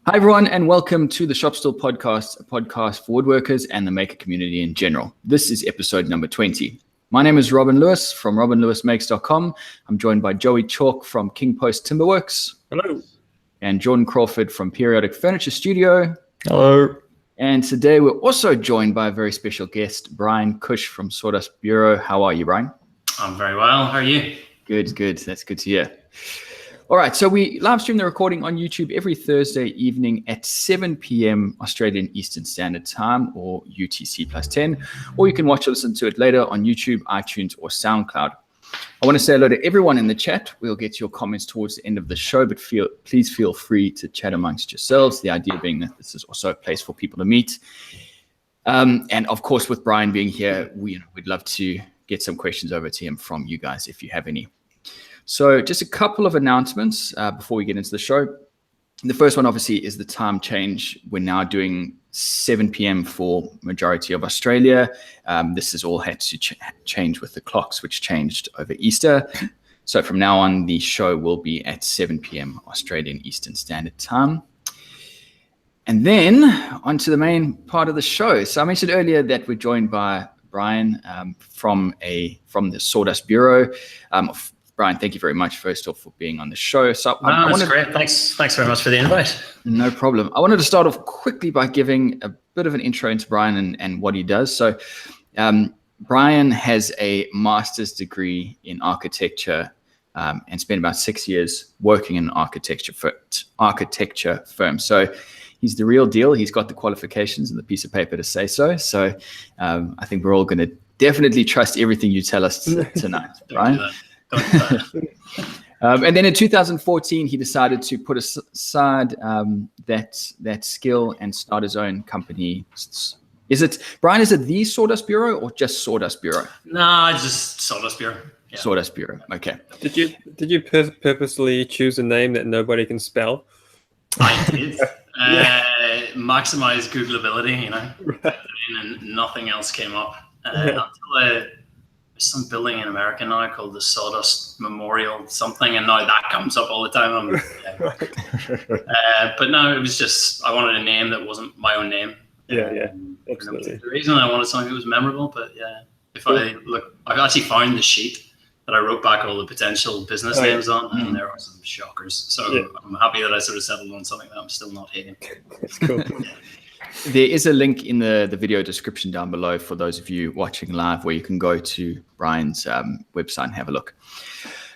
Hi, everyone, and welcome to the Stool podcast, a podcast for woodworkers and the maker community in general. This is episode number 20. My name is Robin Lewis from robinlewismakes.com. I'm joined by Joey Chalk from King Post Timberworks. Hello. And Jordan Crawford from Periodic Furniture Studio. Hello. And today we're also joined by a very special guest, Bryan Cush from Sawdust Bureau. How are you, Bryan? I'm very well. How are you? Good. That's good to hear. All right, so we live stream the recording on YouTube every Thursday evening at 7 p.m. Australian Eastern Standard Time, or UTC +10, or you can watch or listen to it later on YouTube, iTunes, or SoundCloud. I want to say hello to everyone in the chat. We'll get to your comments towards the end of the show, but please feel free to chat amongst yourselves, the idea being that this is also a place for people to meet. And of course, with Bryan being here, we'd love to get some questions over to him from you guys if you have any. So just a couple of announcements before we get into the show. The first one, obviously, is the time change. We're now doing 7 p.m. for majority of Australia. This has all had to change with the clocks, which changed over Easter. So from now on, the show will be at 7 p.m. Australian Eastern Standard Time. And then on to the main part of the show. So I mentioned earlier that we're joined by Bryan from the Sawdust Bureau. Bryan, thank you very much, first off, for being on the show. So that's great. Thanks very much for the invite. No problem. I wanted to start off quickly by giving a bit of an intro into Bryan and what he does. So Bryan has a master's degree in architecture and spent about 6 years working in an architecture firm. So he's the real deal. He's got the qualifications and the piece of paper to say so. So I think we're all going to definitely trust everything you tell us tonight, Bryan. And then in 2014, he decided to put aside that skill and start his own company. Bryan, is it the Sawdust Bureau or just Sawdust Bureau? No, just Sawdust Bureau. Yeah. Sawdust Bureau. Okay. Did you purposely choose a name that nobody can spell? I did. Maximize Googleability, and nothing else came up until some building in America now called the Sawdust Memorial something, and now that comes up all the time. But no, it was just I wanted a name that wasn't my own name. Yeah, absolutely. The reason I wanted something that was memorable, but yeah, I've actually found the sheet that I wrote back all the potential business names on, and there are some shockers. So I'm happy that I sort of settled on something that I'm still not hating. That's cool. There is a link in the video description down below for those of you watching live where you can go to Bryan's website and have a look.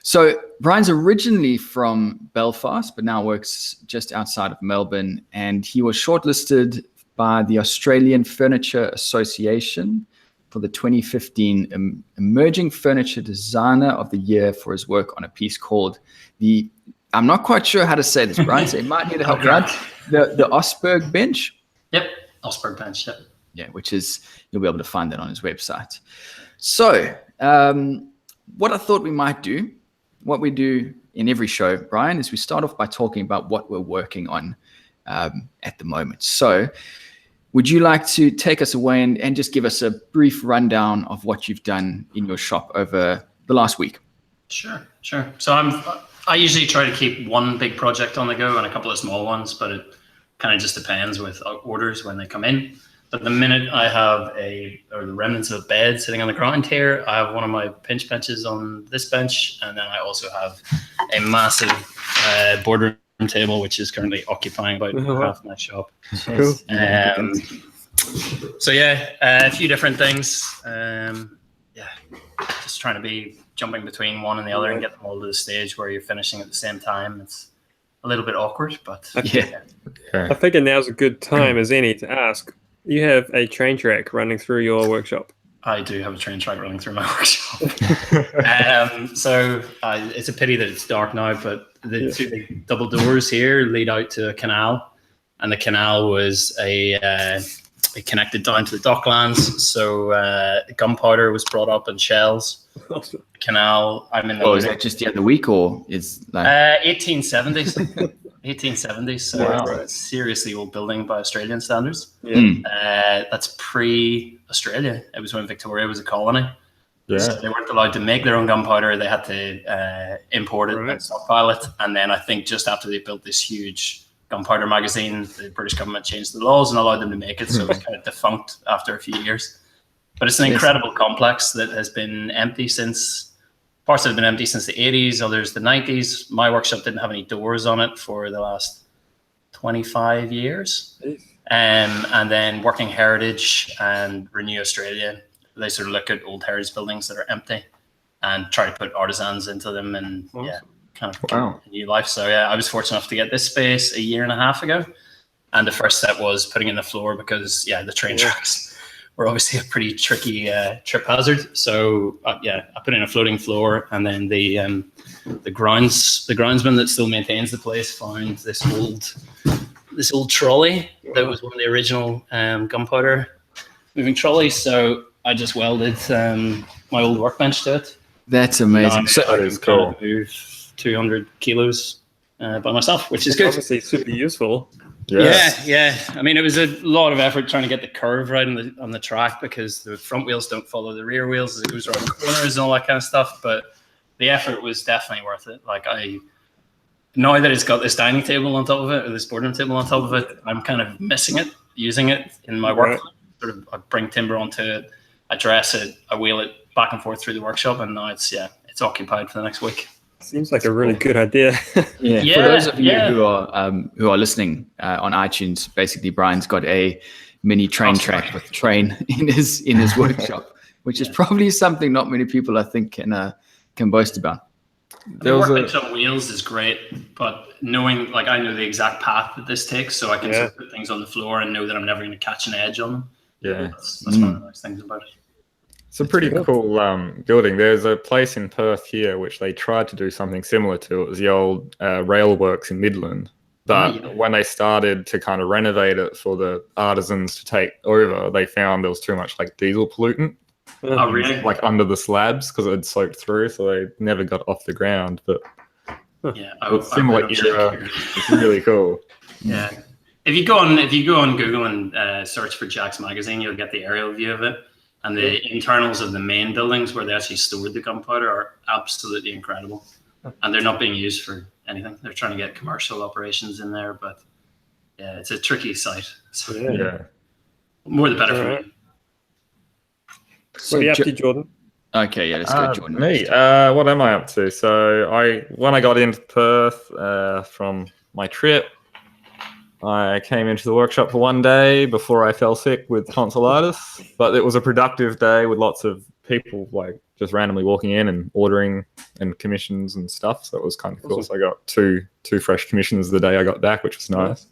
So Bryan's originally from Belfast, but now works just outside of Melbourne. And he was shortlisted by the Australian Furniture Association for the 2015 Emerging Furniture Designer of the Year for his work on a piece called I'm not quite sure how to say this, Bryan, so you might need to help me out. The Osberg bench. Yep, Osberg bench. Yep. Yeah, which is you'll be able to find that on his website. So, what I thought we might do, what we do in every show, Bryan, is we start off by talking about what we're working on at the moment. So, would you like to take us away and just give us a brief rundown of what you've done in your shop over the last week? Sure. So I usually try to keep one big project on the go and a couple of small ones, but it kind of just depends with orders when they come in. But the minute I have the remnants of a bed sitting on the ground here, I have one of my pinch benches on this bench, and then I also have a massive boardroom table, which is currently occupying about half my shop. Cool. So a few different things. Just trying to be jumping between one and the other and get them all to the stage where you're finishing at the same time. It's a little bit awkward, but I figure now's a good time as any to ask. You have a train track running through your workshop. I do have a train track running through my workshop. So it's a pity that it's dark now, but the two big double doors here lead out to a canal, and the canal was it connected down to the docklands. So gunpowder was brought up and shells. The canal. Is that just the other week, or is like 1870s? 1870s. So it's a seriously old building by Australian standards. That's pre-Australia. It was when Victoria was a colony. So they weren't allowed to make their own gunpowder. They had to import it and stockpile it. And then I think just after they built this huge gunpowder magazine. The British government changed the laws and allowed them to make it, so it was kind of defunct after a few years. But it's an incredible complex that has been empty since, parts have been empty since the 80s, others the 90s. My workshop didn't have any doors on it for the last 25 years. And then Working Heritage and Renew Australia, they sort of look at old heritage buildings that are empty and try to put artisans into them and kind of a new life. So yeah, I was fortunate enough to get this space a year and a half ago. And the first step was putting in the floor because the train tracks were obviously a pretty tricky trip hazard. So I put in a floating floor, and then the groundsman that still maintains the place found this old trolley that was one of the original gunpowder moving trolleys. So I just welded my old workbench to it. That's amazing. So that is cool. Move 200 kilos by myself, which is good. Obviously super useful. Yeah. I mean, it was a lot of effort trying to get the curve right on the track because the front wheels don't follow the rear wheels as it goes around the corners and all that kind of stuff. But the effort was definitely worth it. Like now that it's got this dining table on top of it, or this boardroom table on top of it, I'm kind of missing it, using it in my work. Sort of, I bring timber onto it, I dress it, I wheel it back and forth through the workshop, and now it's occupied for the next week. Seems like a really good idea. For those of you who are listening on iTunes, basically Bryan's got a mini train track with a train in his workshop, which is probably something not many people I think can boast about. The workbench on wheels is great, but knowing, I know the exact path that this takes, so I can sort of put things on the floor and know that I'm never going to catch an edge on them. Yeah, that's one of the nice things about it. It's a pretty cool building. There's a place in Perth here which they tried to do something similar to. It was the old rail works in Midland. But when they started to kind of renovate it for the artisans to take over, they found there was too much diesel pollutant. Oh, really? Under the slabs because it had soaked through, so they never got off the ground. But similar era. It's really cool. Yeah. If you go on Google and search for Jack's Magazine, you'll get the aerial view of it. And the internals of the main buildings where they actually stored the gunpowder are absolutely incredible. And they're not being used for anything. They're trying to get commercial operations in there, but it's a tricky site. So more the better for me. What are you up to, Jordan? Okay, let's go, Jordan. Me, what am I up to? So when I got into Perth from my trip, I came into the workshop for one day before I fell sick with tonsillitis, but it was a productive day with lots of people just randomly walking in and ordering and commissions and stuff. So it was kind of cool. So I got two fresh commissions the day I got back, which was nice.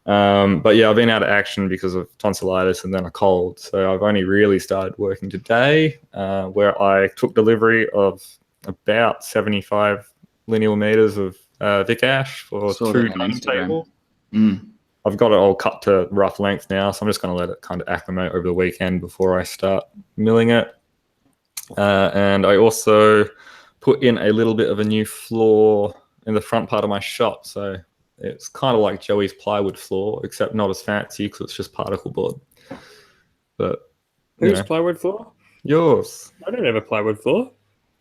But I've been out of action because of tonsillitis and then a cold. So I've only really started working today, where I took delivery of about 75 lineal meters of Vic Ash for 2 dining tables. I've got it all cut to rough length now, so I'm just going to let it kind of acclimate over the weekend before I start milling it. And I also put in a little bit of a new floor in the front part of my shop. So it's kind of like Joey's plywood floor, except not as fancy because it's just particle board. But whose plywood floor? Yours. I don't have a plywood floor.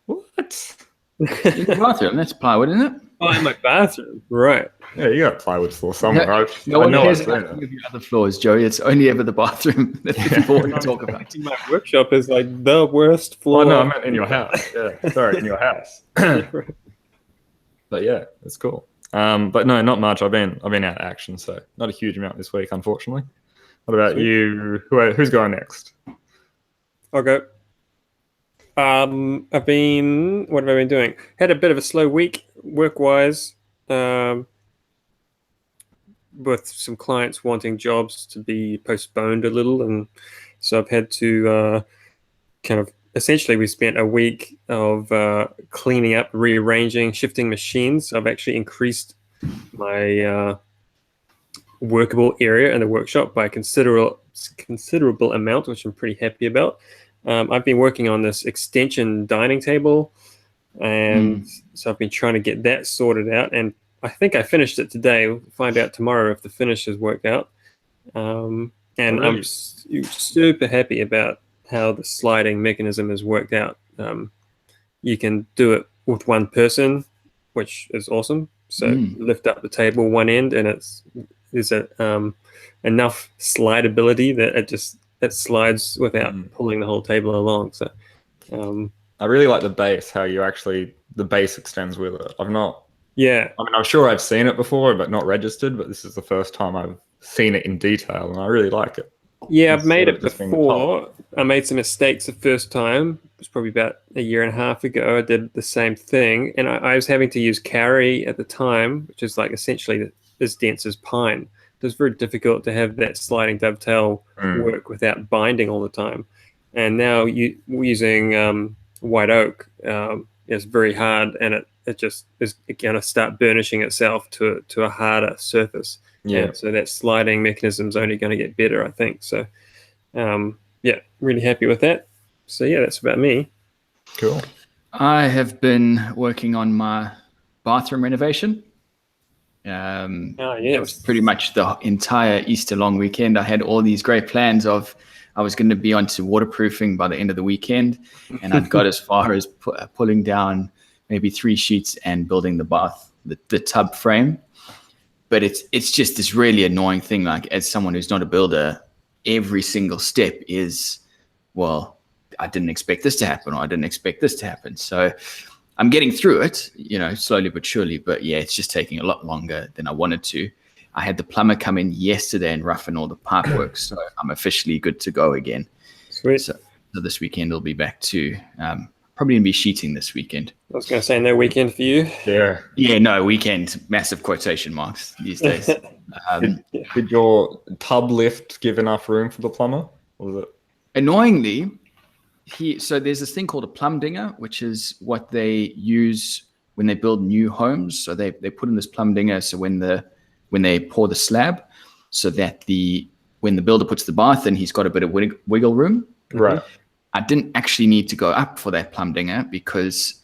What? In the bathroom, that's plywood, isn't it? Oh, in my bathroom. Right. Yeah, you got a plywood floor somewhere. No one cares about any of your other floors, Joey. It's only ever the bathroom that people want to talk about. My workshop is the worst floor. Oh, no, I meant in your house. Yeah, sorry, in your house. But it's cool. But no, not much. I've been out of action, so not a huge amount this week, unfortunately. What about you? Who's going next? I'll go. What have I been doing? Had a bit of a slow week work-wise, with some clients wanting jobs to be postponed a little, and so I've had to essentially we spent a week of cleaning up, rearranging, shifting machines. I've actually increased my workable area in the workshop by a considerable amount, which I'm pretty happy about. I've been working on this extension dining table, and so I've been trying to get that sorted out, and I think I finished it today. We'll find out tomorrow if the finish has worked out. And I'm super happy about how the sliding mechanism has worked out. You can do it with one person, which is awesome. So lift up the table one end, and there's enough slidability that it slides without pulling the whole table along. So I really like the base, how the base extends with it. I mean, I'm sure I've seen it before, but not registered, but this is the first time I've seen it in detail, and I really like it. Yeah, I've made it before. I made some mistakes the first time. It was probably about a year and a half ago. I did the same thing, and I was having to use carry at the time, which is like essentially as dense as pine. It was very difficult to have that sliding dovetail work without binding all the time. And now using white oak, it's very hard, and it just is going to start burnishing itself to a harder surface. Yeah. And so that sliding mechanism is only going to get better, I think. So, really happy with that. So yeah, that's about me. Cool. I have been working on my bathroom renovation. It was pretty much the entire Easter long weekend. I had all these great plans of I was going to be onto waterproofing by the end of the weekend, and I'd got as far as pulling down maybe 3 sheets and building the tub frame. But it's just this really annoying thing. Like, as someone who's not a builder, every single step is, well, I didn't expect this to happen, or I didn't expect this to happen. So I'm getting through it, slowly but surely. But yeah, it's just taking a lot longer than I wanted to. I had the plumber come in yesterday and roughen all the pipe work, so I'm officially good to go again. Sweet. So this weekend I'll be back to probably going to be sheeting this weekend. I was going to say no weekend for you. Yeah. Yeah, no weekend, massive quotation marks these days. Did your tub lift give enough room for the plumber? Or was it? Annoyingly, so there's this thing called a plumb dinger, which is what they use when they build new homes. So they put in this plumb dinger, so when they pour the slab, so that when the builder puts the bath in, he's got a bit of wiggle room. Right. I didn't actually need to go up for that plumb dinger because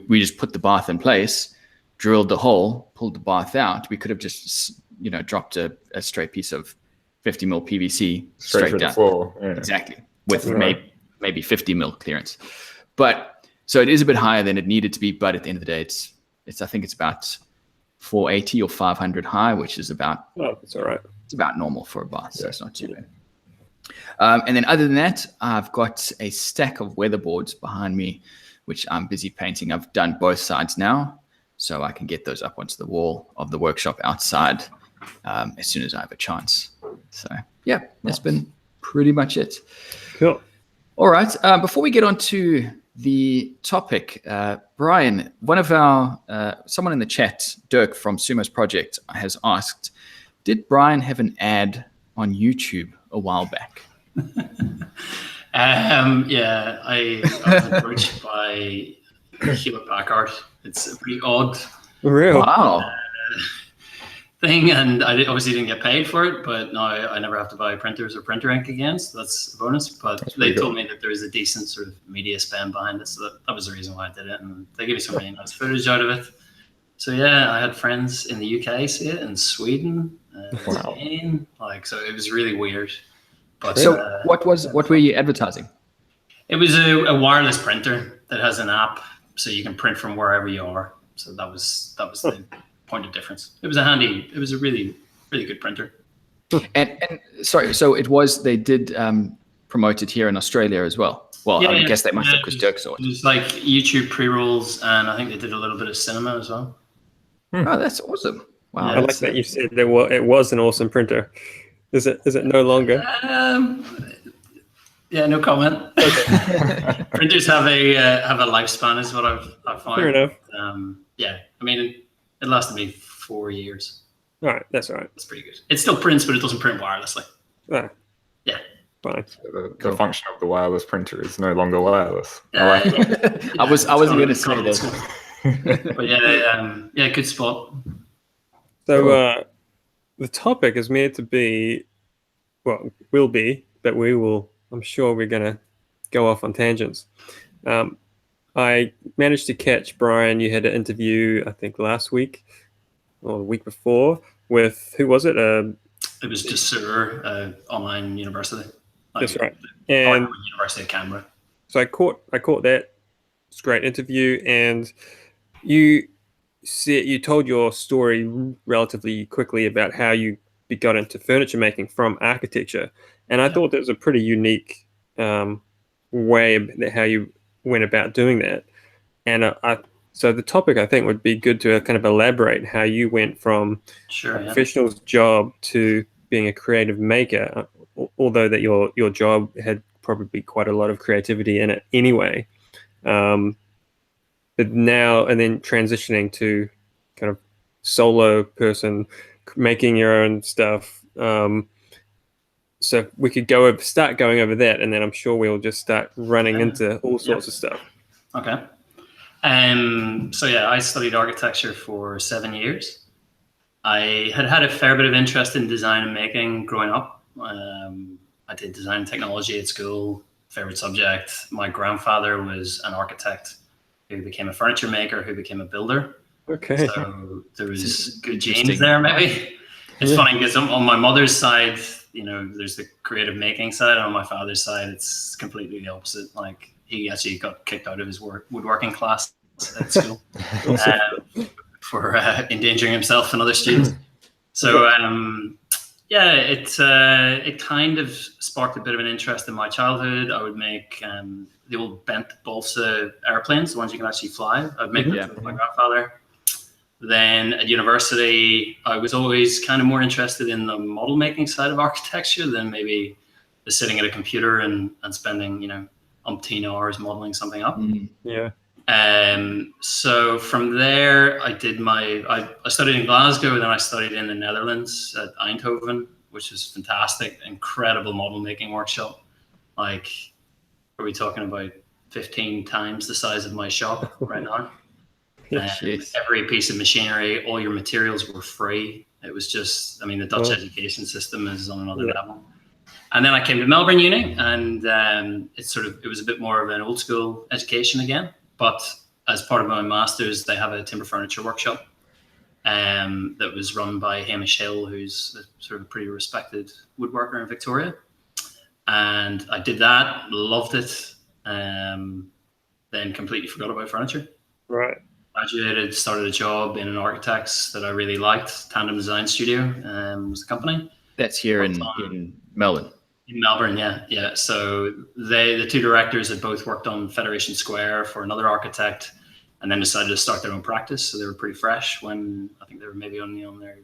we just put the bath in place, drilled the hole, pulled the bath out. We could have just dropped a straight piece of 50 mil PVC straight down. The floor. Yeah. Exactly, with maybe 50 mil clearance. But so it is a bit higher than it needed to be. But at the end of the day, it's I think it's about 480 or 500 high, which is about that's all right. It's about normal for a bath, so it's not too bad. And then other than that, I've got a stack of weatherboards behind me, which I'm busy painting. I've done both sides now, so I can get those up onto the wall of the workshop outside as soon as I have a chance. So yeah, that's been pretty much it. Cool. All right. Before we get on to the topic, Bryan, one of someone in the chat, Dirk from Sumo's Project, has asked, did Bryan have an ad on YouTube a while back? I was approached by Hewlett Packard. It's a pretty odd thing, and I obviously didn't get paid for it, but now I never have to buy printers or printer ink again, so that's a bonus. But they told me that there is a decent sort of media spend behind it, so that was the reason why I did it, and they gave me some really nice footage out of it. So yeah, I had friends in the UK see it, in Sweden, Spain, so it was really weird. But so what were you advertising? It was a wireless printer that has an app, so you can print from wherever you are. So that was the point of difference. It was a really, really good printer. And sorry, so they did promote it here in Australia as well. Well, yeah, I guess they must have, because Dirk saw it. It was like YouTube pre-rolls, and I think they did a little bit of cinema as well. Oh, that's awesome! Wow, I like that you said it was an awesome printer. Is it no longer? Yeah, no comment. Okay. Printers have a lifespan, is what I've found. Fair enough. I mean, it lasted me 4 years. All right, that's all right. That's pretty good. It still prints, but it doesn't print wirelessly. Ah, yeah. Fine. So the function of the wireless printer is no longer wireless. I wasn't going to say that. But yeah, good spot. So the topic is meant to be, will be, but I'm sure we're going to go off on tangents. I managed to catch Bryan. You had an interview, I think, last week or the week before with, who was it? It was Desur, online university. That's right. And University of Canberra. So I caught that. It's a great interview, and you you told your story relatively quickly about how you got into furniture making from architecture, and I thought that was a pretty unique way that how you went about doing that. And so the topic, I think, would be good to kind of elaborate how you went from a professional's job to being a creative maker, although that your job had probably quite a lot of creativity in it anyway. But now and then transitioning to kind of solo person, making your own stuff. So we could start going over that, and then I'm sure we'll just start running into all sorts of stuff. Okay. So yeah, I studied architecture for 7 years. I had a fair bit of interest in design and making growing up. I did design and technology at school, favorite subject. My grandfather was an architect who became a furniture maker, who became a builder. Okay. So there was good genes there, maybe. It's funny because on my mother's side, there's the creative making side. And on my father's side, it's completely the opposite. Like, he actually got kicked out of his woodworking class at school for endangering himself and other students. So it kind of sparked a bit of an interest in my childhood. I would make the old bent balsa airplanes, the ones you can actually fly. I'd make them with my grandfather. Then at university, I was always kind of more interested in the model making side of architecture than maybe the sitting at a computer and spending, umpteen hours modeling something up. Yeah. So from there, I studied in Glasgow, and then I studied in the Netherlands at Eindhoven, which was fantastic, incredible model making workshop. Like, are we talking about 15 times the size of my shop right now? Every piece of machinery, all your materials were free. It was just, the Dutch education system is on another level. And then I came to Melbourne Uni, and it was a bit more of an old school education again. But as part of my master's, they have a timber furniture workshop that was run by Hamish Hill, who's a pretty respected woodworker in Victoria. And I did that, loved it, then completely forgot about furniture. Right. Graduated, started a job in an architect's that I really liked. Tandem Design Studio was the company. That's here in Melbourne. In Melbourne, yeah. So the two directors had both worked on Federation Square for another architect, and then decided to start their own practice. So they were pretty fresh when I think they were maybe only on their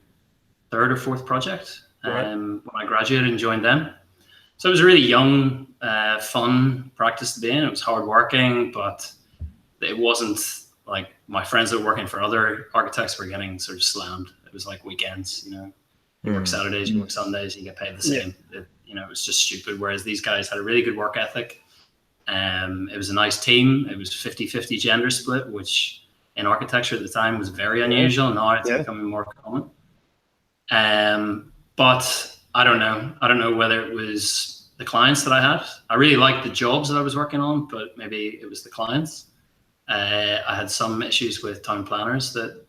third or fourth project when I graduated and joined them. So it was a really young, fun practice to be in. It was hardworking, but it wasn't like my friends that were working for other architects were getting sort of slammed. It was like weekends, You work Saturdays, you work Sundays, you get paid the same. It was just stupid. Whereas these guys had a really good work ethic. It was a nice team. It was 50-50 gender split, which in architecture at the time was very unusual. Now it's becoming more common. But I don't know. I don't know whether it was the clients that I had. I really liked the jobs that I was working on, but maybe it was the clients. I had some issues with town planners that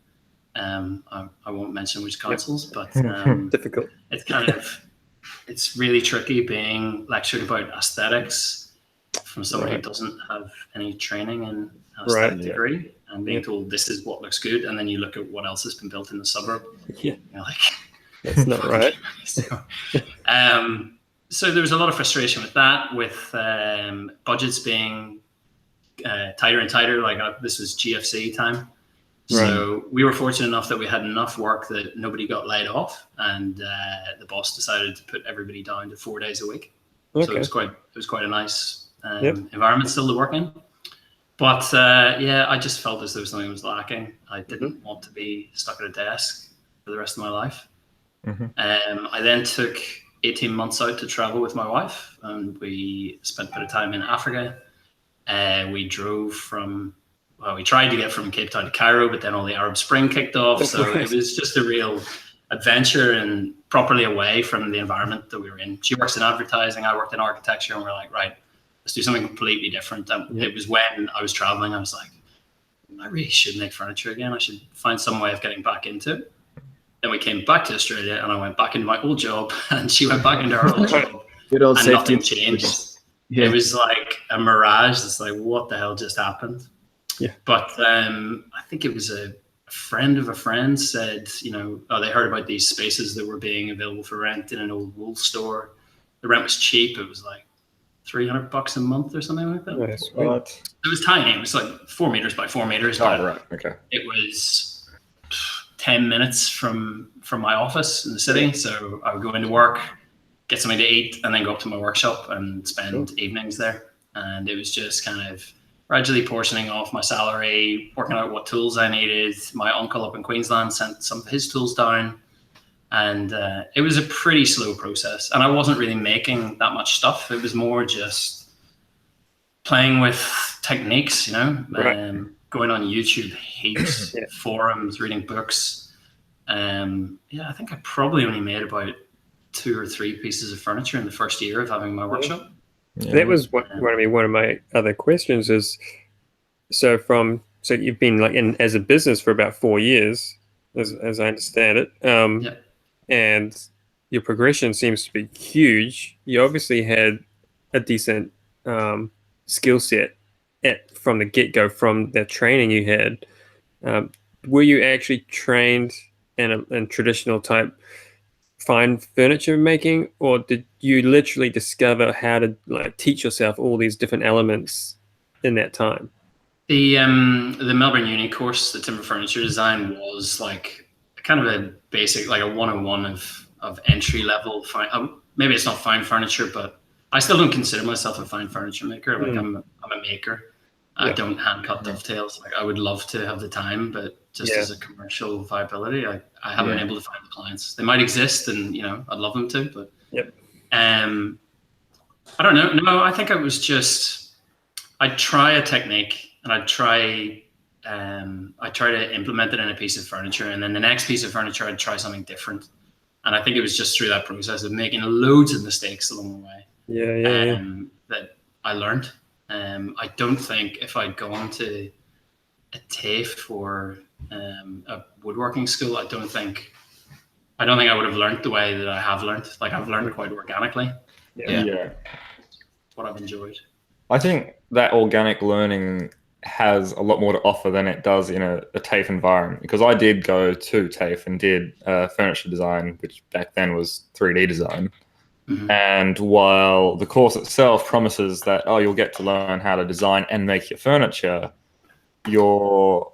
I won't mention which councils, but difficult. It's really tricky being lectured about aesthetics from someone who doesn't have any training in an aesthetic degree, and being told this is what looks good, and then you look at what else has been built in the suburb. You're like, that's not right. So there was a lot of frustration with that, with budgets being tighter and tighter. Like this was GFC time. So we were fortunate enough that we had enough work that nobody got laid off, and the boss decided to put everybody down to 4 days a week. So it was quite a nice environment still to work in. But I just felt as though something was lacking. I didn't want to be stuck at a desk for the rest of my life. I then took 18 months out to travel with my wife, and we spent a bit of time in Africa. We drove we tried to get from Cape Town to Cairo, but then all the Arab Spring kicked off. So it was just a real adventure and properly away from the environment that we were in. She works in advertising, I worked in architecture, and we're like, right, let's do something completely different. It was when I was traveling, I was like, I really should make furniture again. I should find some way of getting back into it. Then we came back to Australia, and I went back into my old job, and she went back into her old job. Good old and safety. Nothing changed. It was like a mirage. It's like, what the hell just happened? But I think it was a friend of a friend said, they heard about these spaces that were being available for rent in an old wool store. The rent was cheap. It was like $300 a month or something like that. Nice. What? It was tiny. It was like 4 meters by 4 meters. Oh, But right. Okay. it was 10 minutes from my office in the city. So I would go into work, get something to eat, and then go up to my workshop and spend evenings there. And it was just kind of gradually portioning off my salary, working out what tools I needed. My uncle up in Queensland sent some of his tools down. And it was a pretty slow process. And I wasn't really making that much stuff. It was more just playing with techniques, going on YouTube, heaps, forums, reading books. I think I probably only made about 2 or 3 pieces of furniture in the first year of having my workshop. Yeah. That was one of my other questions is, so you've been like in as a business for about 4 years, as I understand it. And your progression seems to be huge. You obviously had a decent skill set from the get-go, from the training you had. Were you actually trained in traditional type fine furniture making, or did you literally discover how to teach yourself all these different elements in that time? The Melbourne Uni course, the timber furniture design, was like kind of a basic, like a 101 of entry level fine. Maybe it's not fine furniture, but I still don't consider myself a fine furniture maker. Like I'm a maker. I don't hand cut dovetails. Like I would love to have the time, but just as a commercial viability, I haven't been able to find the clients. They might exist, and I'd love them to, but I don't know. No, I think it was just I'd try a technique and I'd try to implement it in a piece of furniture, and then the next piece of furniture I'd try something different. And I think it was just through that process of making loads of mistakes along the way that I learned. I don't think if I'd gone to a TAFE or a woodworking school, I don't think I would have learned the way that I have learned. Like I've learned quite organically. Yeah. What I've enjoyed. I think that organic learning has a lot more to offer than it does in a TAFE environment, because I did go to TAFE and did furniture design, which back then was 3D design. Mm-hmm. And while the course itself promises that, you'll get to learn how to design and make your furniture, you're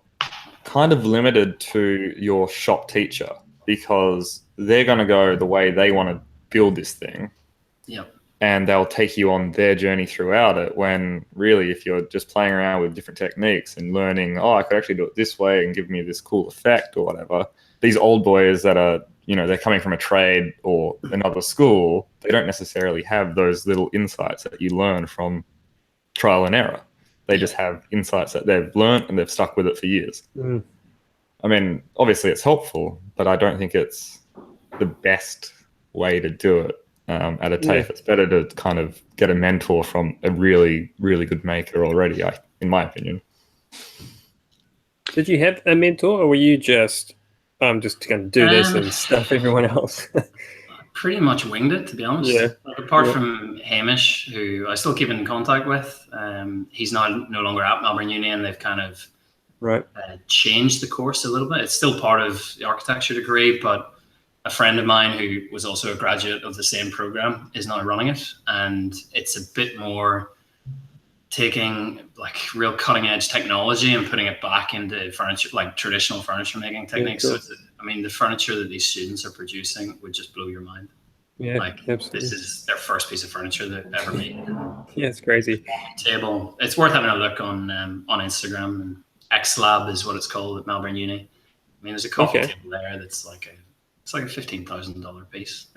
kind of limited to your shop teacher, because they're going to go the way they want to build this thing. Yep. And they'll take you on their journey throughout it, when really, if you're just playing around with different techniques and learning, I could actually do it this way and give me this cool effect or whatever, these old boys that are, they're coming from a trade or another school, they don't necessarily have those little insights that you learn from trial and error. They just have insights that they've learned and they've stuck with it for years. Mm. I mean, obviously it's helpful, but I don't think it's the best way to do it. At a TAFE, it's better to kind of get a mentor from a really, really good maker already, in my opinion. Did you have a mentor, or were you just going to do this and stuff everyone else? Pretty much winged it, to be honest. Yeah. Like, apart from Hamish, who I still keep in contact with, he's no longer at Melbourne Uni, and they've kind of changed the course a little bit. It's still part of the architecture degree, but a friend of mine who was also a graduate of the same program is now running it, and it's a bit more taking like real cutting edge technology and putting it back into furniture, like traditional furniture making techniques. Yeah, cool. So the furniture that these students are producing would just blow your mind. Yeah, like absolutely. This is their first piece of furniture they've ever made. Yeah, it's crazy. Table. It's worth having a look on Instagram. And XLab is what it's called at Melbourne Uni. There's a coffee table there that's like a $15,000 piece.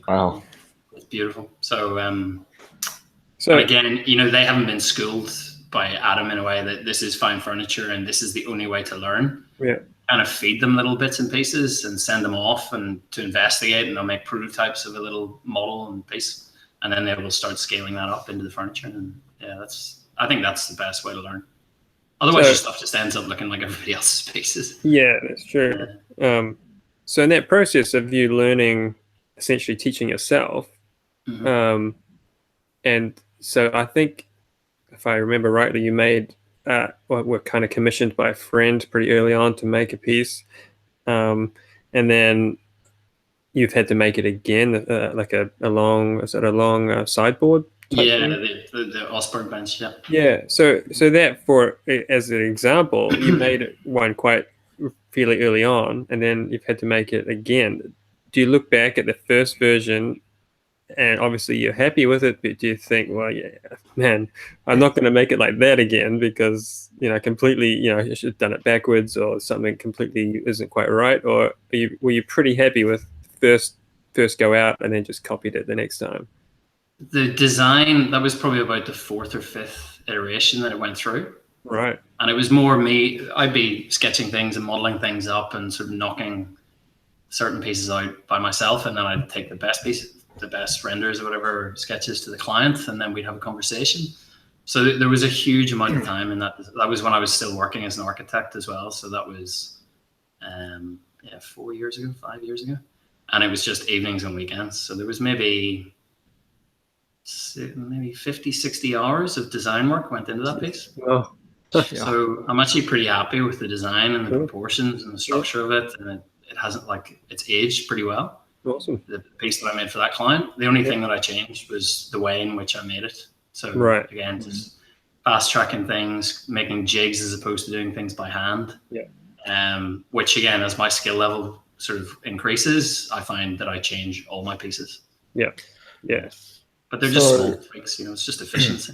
Wow, it's beautiful. So again, they haven't been schooled by Adam in a way that this is fine furniture and this is the only way to learn. Yeah, kind of feed them little bits and pieces and send them off and to investigate, and they'll make prototypes of a little model and piece, and then they will start scaling that up into the furniture. And I think that's the best way to learn. Otherwise, your stuff just ends up looking like everybody else's pieces. Yeah, that's true. Yeah. So in that process of you learning, essentially teaching yourself, and so I think, if I remember rightly, you made were kind of commissioned by a friend pretty early on to make a piece, and then you've had to make it again, like a long sideboard? Yeah, thing? the Osberg bench. Yeah. Yeah. So that, for as an example, you made it one quite fairly early on, and then you've had to make it again. Do you look back at the first version, and obviously you're happy with it, but do you think, well, yeah, man, I'm not going to make it like that again because, completely, I should have done it backwards, or something completely isn't quite right? Or were you pretty happy with first go out and then just copied it the next time? The design, that was probably about the 4th or 5th iteration that it went through. Right. And it was more me, I'd be sketching things and modeling things up and sort of knocking certain pieces out by myself, and then I'd take the best renders or whatever sketches to the client, and then we'd have a conversation. So there was a huge amount of time, and that was when I was still working as an architect as well. So that was 5 years ago, and it was just evenings and weekends. So there was maybe 50, 60 hours of design work went into that piece. Oh. So I'm actually pretty happy with the design and the proportions and the structure of it, and it hasn't, it's aged pretty well. Awesome. The piece that I made for that client, the only thing that I changed was the way in which I made it. So again, just fast tracking things, making jigs as opposed to doing things by hand. Yeah. Which again, as my skill level sort of increases, I find that I change all my pieces. Yeah. Yeah. But they're just small tweaks, it's just efficiency.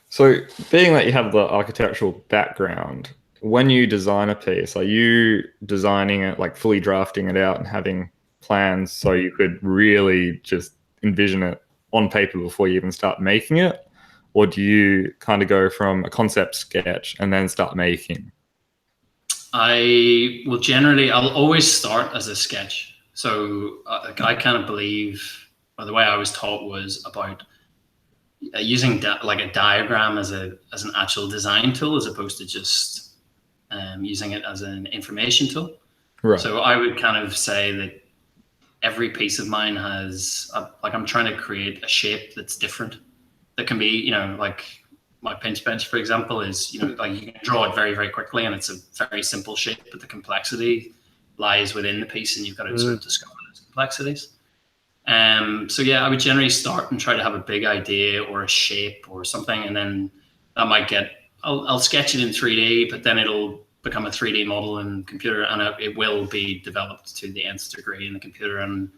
So being that you have the architectural background, when you design a piece, are you designing it, like fully drafting it out and having plans so you could really just envision it on paper before you even start making it? Or do you kind of go from a concept sketch and then start making? I'll always start as a sketch. So I kind of believe, or the way I was taught was about using a diagram as an actual design tool, as opposed to just using it as an information tool. Right. So I would kind of say that every piece of mine has I'm trying to create a shape that's different, that can be, like my pinch bench, for example, is, you can draw it very, very quickly, and it's a very simple shape, but the complexity lies within the piece, and you've got to sort of discover those complexities. So yeah, I would generally start and try to have a big idea or a shape or something, and then that might I'll sketch it in 3D, but then it'll become a 3D model in computer, and it will be developed to the nth degree in the computer. And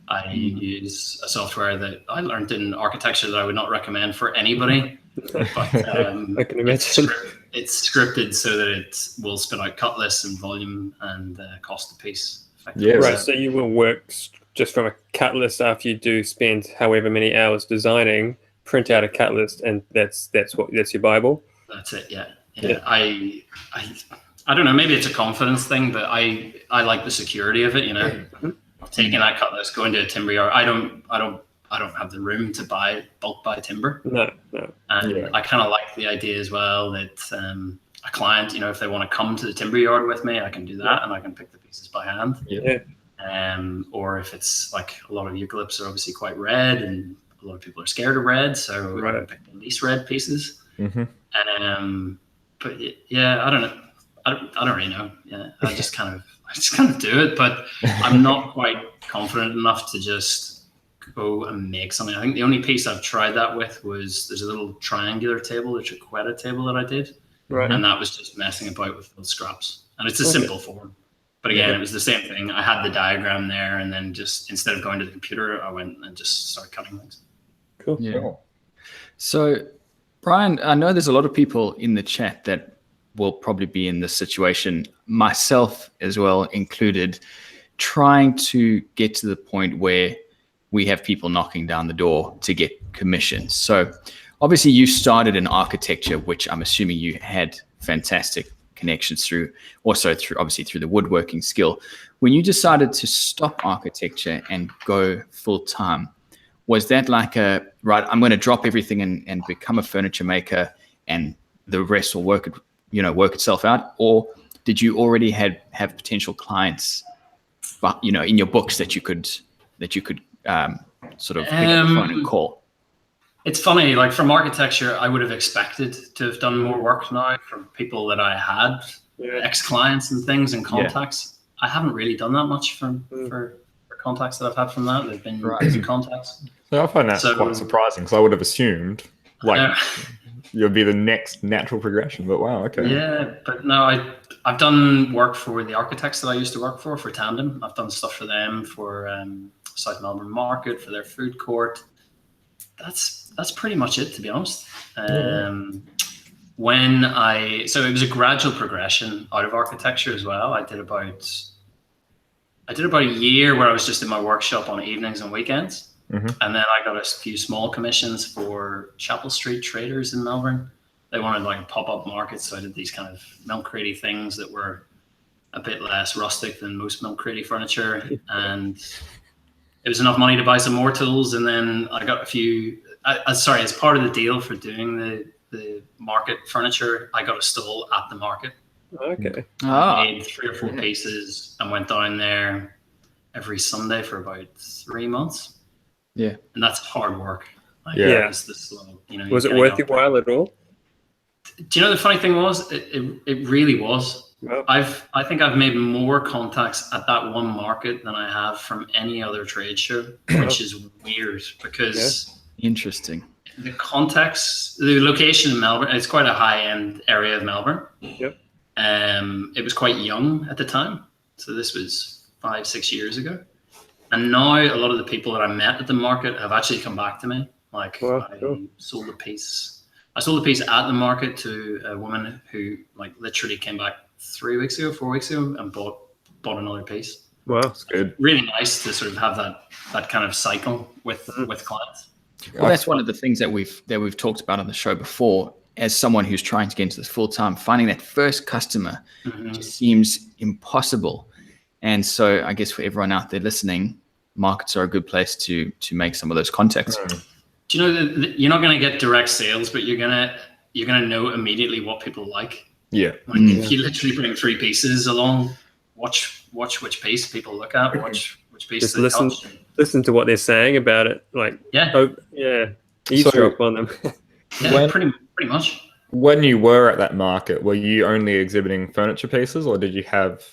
I use a software that I learned in architecture that I would not recommend for anybody. But I can imagine. It's scripted so that it will spit out cut lists and volume and cost a piece. Yeah, right. So you will work just from a cut list after you do spend however many hours designing, print out a cut list, and that's your Bible. That's it. Yeah. I don't know. Maybe it's a confidence thing, but I like the security of it. Taking that cut list, going to a timber yard. I don't have the room to bulk buy timber. No. And I kind of like the idea as well that a client, if they want to come to the timber yard with me, I can do that, and I can pick the pieces by hand. Yeah. Or if it's like a lot of eucalypts are obviously quite red, and a lot of people are scared of red, so I can pick the least red pieces. Mm-hmm. But yeah, I don't know. I don't really know. Yeah, I just kind of do it, but I'm not quite confident enough to just go and make something. I think the only piece I've tried that with was there's a little triangular table, the Triqueta table that I did, and that was just messing about with those scraps. And it's a simple form, but again, it was the same thing. I had the diagram there, and then just instead of going to the computer, I went and just started cutting things. Cool. Yeah. So, Bryan, I know there's a lot of people in the chat that will probably be in this situation, myself as well included, trying to get to the point where we have people knocking down the door to get commissions. So obviously you started in architecture, which I'm assuming you had fantastic connections through, also through the woodworking skill. When you decided to stop architecture and go full time, was that like I'm going to drop everything and become a furniture maker, and the rest will work itself out? Or did you already have potential clients, in your books that you could sort of pick up the phone and call? It's funny, like from architecture, I would have expected to have done more work now from people that I had, ex-clients and things and contacts. I haven't really done that much for contacts that I've had from that. They've been busy contacts. So I find that quite surprising because I would have assumed like you'll be the next natural progression. But wow, okay. Yeah, but no, I've done work for the architects that I used to work for Tandem. I've done stuff for them for South Melbourne Market, for their food court. That's pretty much it, to be honest. So it was a gradual progression out of architecture as well. I did about a year where I was just in my workshop on evenings and weekends. And then I got a few small commissions for Chapel Street traders in Melbourne. They wanted like a pop-up market, so I did these kind of milk cratey things that were a bit less rustic than most milk cratey furniture. And it was enough money to buy some more tools, and then I got a few. As part of the deal for doing the market furniture, I got a stall at the market. Okay. I made 3 or 4 pieces and went down there every Sunday for about 3 months. Yeah, and that's hard work. Like, it's the slow, was it worth your while at all? Do you know the funny thing was? It really was. Well, I think I've made more contacts at that one market than I have from any other trade show, which is weird because interesting. The context, the location in Melbourne, it's quite a high-end area of Melbourne. Yep. It was quite young at the time, so this was 5-6 years ago. And now a lot of the people that I met at the market have actually come back to me. Like I sold a piece. I sold a piece at the market to a woman who like literally came back 4 weeks ago, and bought another piece. Wow, that's good. Really nice to sort of have that kind of cycle with clients. Well, that's one of the things that we've talked about on the show before. As someone who's trying to get into this full time, finding that first customer just seems impossible. And so, I guess for everyone out there listening, markets are a good place to make some of those contacts. Do you know that you're not going to get direct sales, but you're gonna know immediately what people like. Yeah. Like if you literally bring 3 pieces along, watch which piece people look at, watch which piece just they listen to what they're saying about it. Like eavesdrop on them. Pretty much. When you were at that market, were you only exhibiting furniture pieces, or did you have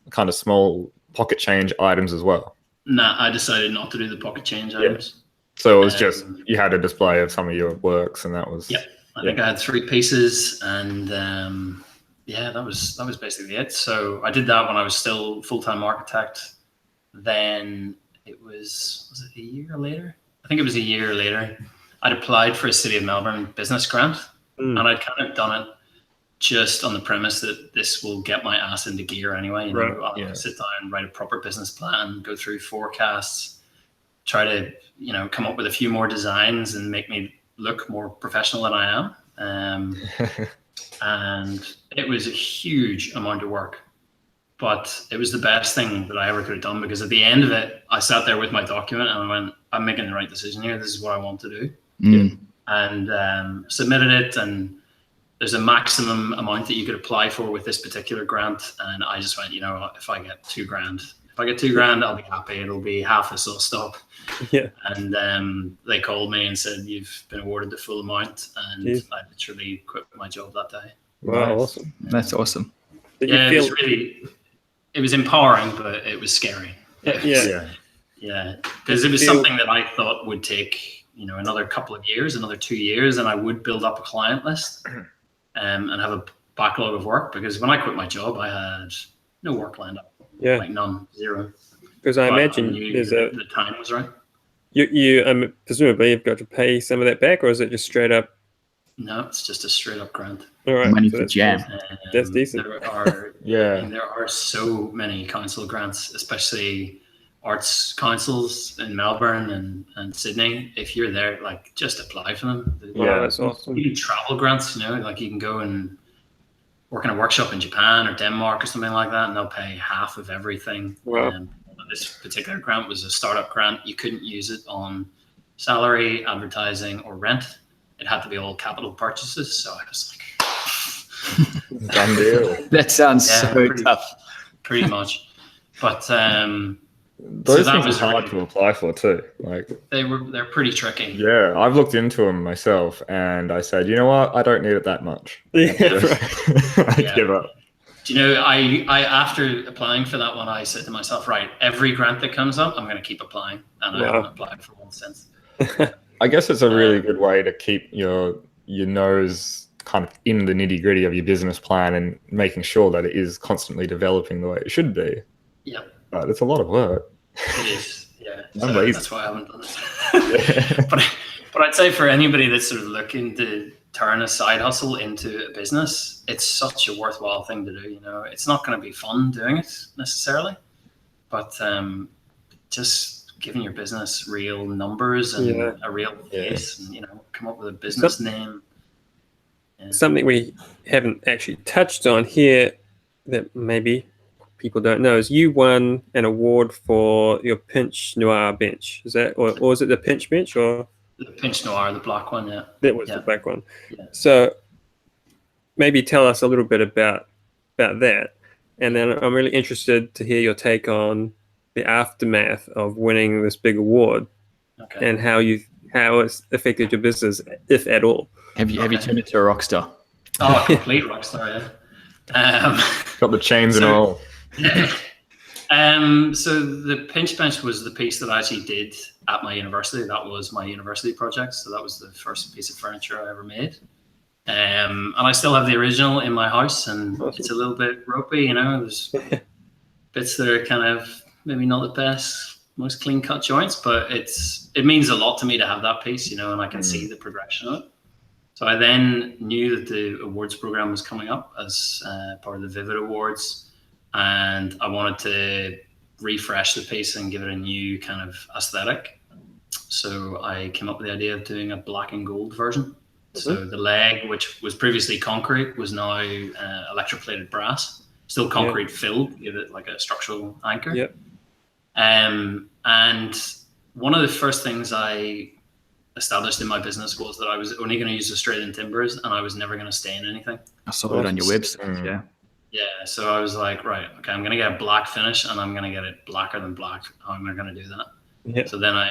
kind of small pocket change items as well? Nah, I decided not to do the pocket change items. So it was just you had a display of some of your works, and that was. Yeah, I think I had 3 pieces, and that was basically it. So I did that when I was still full-time architect. Then it was it a year later? I think it was a year later. I'd applied for a City of Melbourne business grant, and I'd kind of done it just on the premise that this will get my ass into gear anyway. I'll sit down, write a proper business plan, go through forecasts, try to come up with a few more designs and make me look more professional than I am. And it was a huge amount of work, but it was the best thing that I ever could have done, because at the end of it, I sat there with my document and I went, I'm making the right decision here. This is what I want to do. And submitted it. And there's a maximum amount that you could apply for with this particular grant. And I just went, if I get $2,000, I'll be happy. It'll be half a saw stop. Yeah. And they called me and said, you've been awarded the full amount. And I literally quit my job that day. Wow, awesome. That's awesome. It was empowering, but it was scary. Yeah. Because it was something that I thought would take, another couple of years, another 2 years, and I would build up a client list and have a backlog of work. Because when I quit my job, I had no work lined up. Yeah. Like none, zero. Because I imagine the time was right. You presumably you've got to pay some of that back, or is it just straight up? No, it's just a straight up grant. All right, money for jam. That's decent. There are there are so many council grants, especially arts councils in Melbourne and Sydney. If you're there, like just apply for them. Yeah, that's awesome. Even travel grants, like you can go and work in a workshop in Japan or Denmark or something like that, and they'll pay half of everything. Wow. This particular grant was a startup grant. You couldn't use it on salary, advertising, or rent. It had to be all capital purchases. So I was like, done deal. That sounds so tough. Pretty much. But Those that things was are hard really- to apply for too. Like, they're pretty tricky. yeah, I've looked into them myself, and I said, you know what, I don't need it that much. Yeah, I Yeah. give up. Do you know, I after applying for that one, I said to myself, right, every grant that comes up, I'm going to keep applying, and I Wow. haven't applied for one since. I guess it's a really good way to keep your nose kind of in the nitty gritty of your business plan and making sure that it is constantly developing the way it should be. Yep, But it's a lot of work. it is. Yeah, I'm lazy. that's why I haven't done it. but I'd say for anybody that's sort of looking to turn a side hustle into a business, it's such a worthwhile thing to do. You know, it's not going to be fun doing it necessarily, but just giving your business real numbers and a real face, and you know, come up with a business name. Yeah. Something we haven't actually touched on here that maybe people don't know is you won an award for your pinch noir bench. Is that, or was it the pinch bench, or The pinch noir, the black one, yeah. that was the black one? Yeah. So maybe tell us a little bit about that, and then I'm really interested to hear your take on the aftermath of winning this big award Okay. and how it's affected your business, if at all. Have you turned into a rock star? Oh, a complete rock star, yeah. Got the chains and all. So the pinch bench was the piece that I actually did at my university. That was my university project. So that was the first piece of furniture I ever made. And I still have the original in my house, and Awesome. it's a little bit ropey, you know. There's bits that are kind of maybe not the best, most clean cut joints, but it means a lot to me to have that piece, you know, and I can see the progression of it. So I then knew that the awards program was coming up as part of the Vivid Awards, and I wanted to refresh the piece and give it a new kind of aesthetic. So I came up with the idea of doing a black and gold version. So the leg, which was previously concrete, was now electroplated brass, still concrete filled, give it like a structural anchor. Yep. And one of the first things I established in my business was that I was only going to use Australian timbers, and I was never going to stain anything. I saw it on your website. Yeah. Yeah, so I was like, right, okay, I'm going to get a black finish, and I'm going to get it blacker than black. How am I going to do that? Yeah. So then I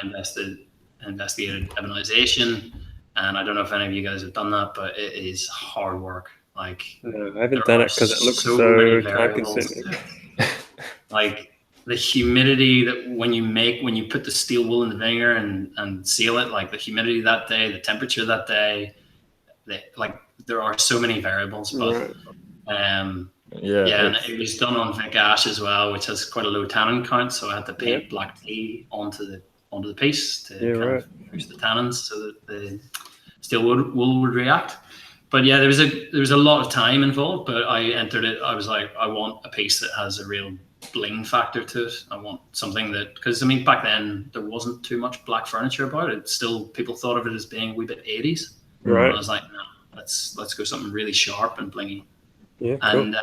investigated ebonization, and I don't know if any of you guys have done that, but it is hard work. Like, No, I haven't there done are it because it looks many so time variables. consuming. Like the humidity that when you put the steel wool in the vinegar and seal it, like the humidity that day, the temperature that day, there are so many variables. But Right. and it was done on Vic Ash as well, which has quite a low tannin count. So I had to paint black tea onto the piece to kind of reduce the tannins so that the steel wool would react. But yeah, there was a lot of time involved. But I entered it. I was like, I want a piece that has a real bling factor to it. I want something that, because I mean, back then there wasn't too much black furniture about it. Still, people thought of it as being a wee bit 80s. Right. And I was like, no, let's go something really sharp and blingy. Yeah. Cool.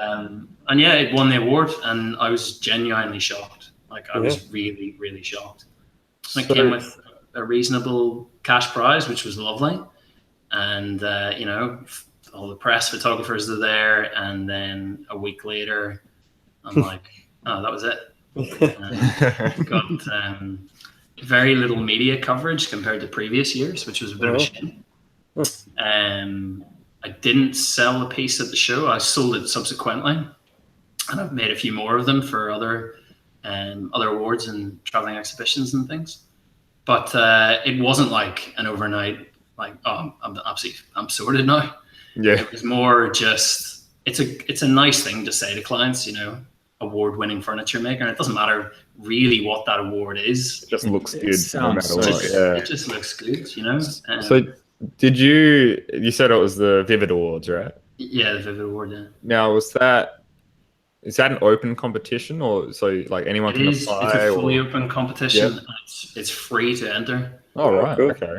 And yeah, it won the award, and I was genuinely shocked. Like I was really, really shocked. And it came with a reasonable cash prize, which was lovely. And you know, all the press photographers are there, and then a week later, I'm like, oh, that was it. Got very little media coverage compared to previous years, which was a bit of a shame. I didn't sell the piece at the show. I sold it subsequently, and I've made a few more of them for other awards and traveling exhibitions and things. But it wasn't like an overnight, like, oh, I'm sorted now. Yeah. It was more just, it's a nice thing to say to clients, you know, award-winning furniture maker. And it doesn't matter really what that award is. It just looks good no matter sounds what. It just looks good, you know. So did you said it was the Vivid Awards, right? Yeah, the Vivid Award, yeah. Now, is that an open competition, or so like anyone can apply? It's a fully open competition. Yeah. It's free to enter. Oh, right. Cool. Okay.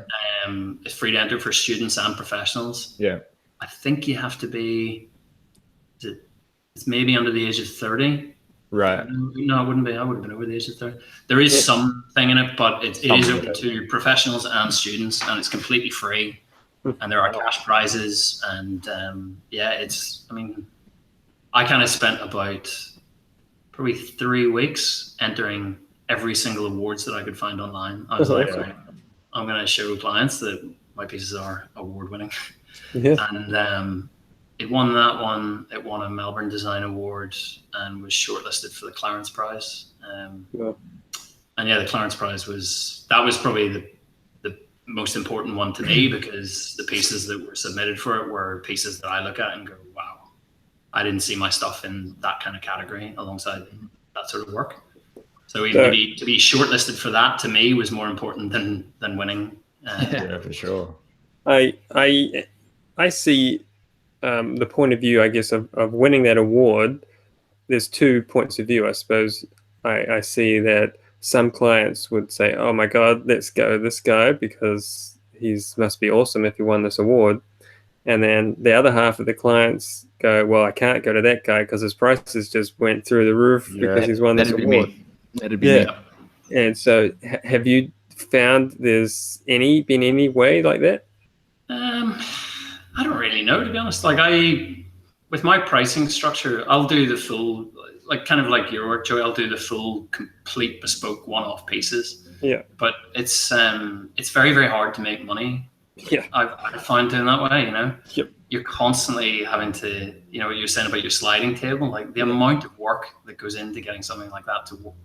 It's free to enter for students and professionals. Yeah. I think you have to be, it's maybe under the age of 30. Right. No, it wouldn't be. I would have been over the age of 30. There is something in it, but it is open to professionals and students, and it's completely free. And there are cash prizes, and I kind of spent about probably 3 weeks entering every single awards that I could find online. I was like, right, I'm going to show clients that my pieces are award winning. Yeah. And it won that one. It won a Melbourne Design Award and was shortlisted for the Clarence Prize. And yeah, the Clarence Prize was probably the most important one to me, because the pieces that were submitted for it were pieces that I look at and go, wow, I didn't see my stuff in that kind of category alongside that sort of work. So to be shortlisted for that, to me, was more important than winning. Yeah, for sure. I see the point of view, I guess, of winning that award. There's 2 points of view, I suppose. I see that some clients would say, oh my God, let's go this guy because he must be awesome if he won this award. And then the other half of the clients go, well, I can't go to that guy because his prices just went through the roof because he's won this award. That'd be me. And so have you found there's been any way like that? I don't really know, to be honest. Like with my pricing structure, I'll do the full, like kind of like your work, Joey, I'll do the full, complete, bespoke, one-off pieces. Yeah. But it's very, very hard to make money. Yeah. I find doing that way, you know. Yep. You're constantly having to, you know, what you're saying about your sliding table, like the amount of work that goes into getting something like that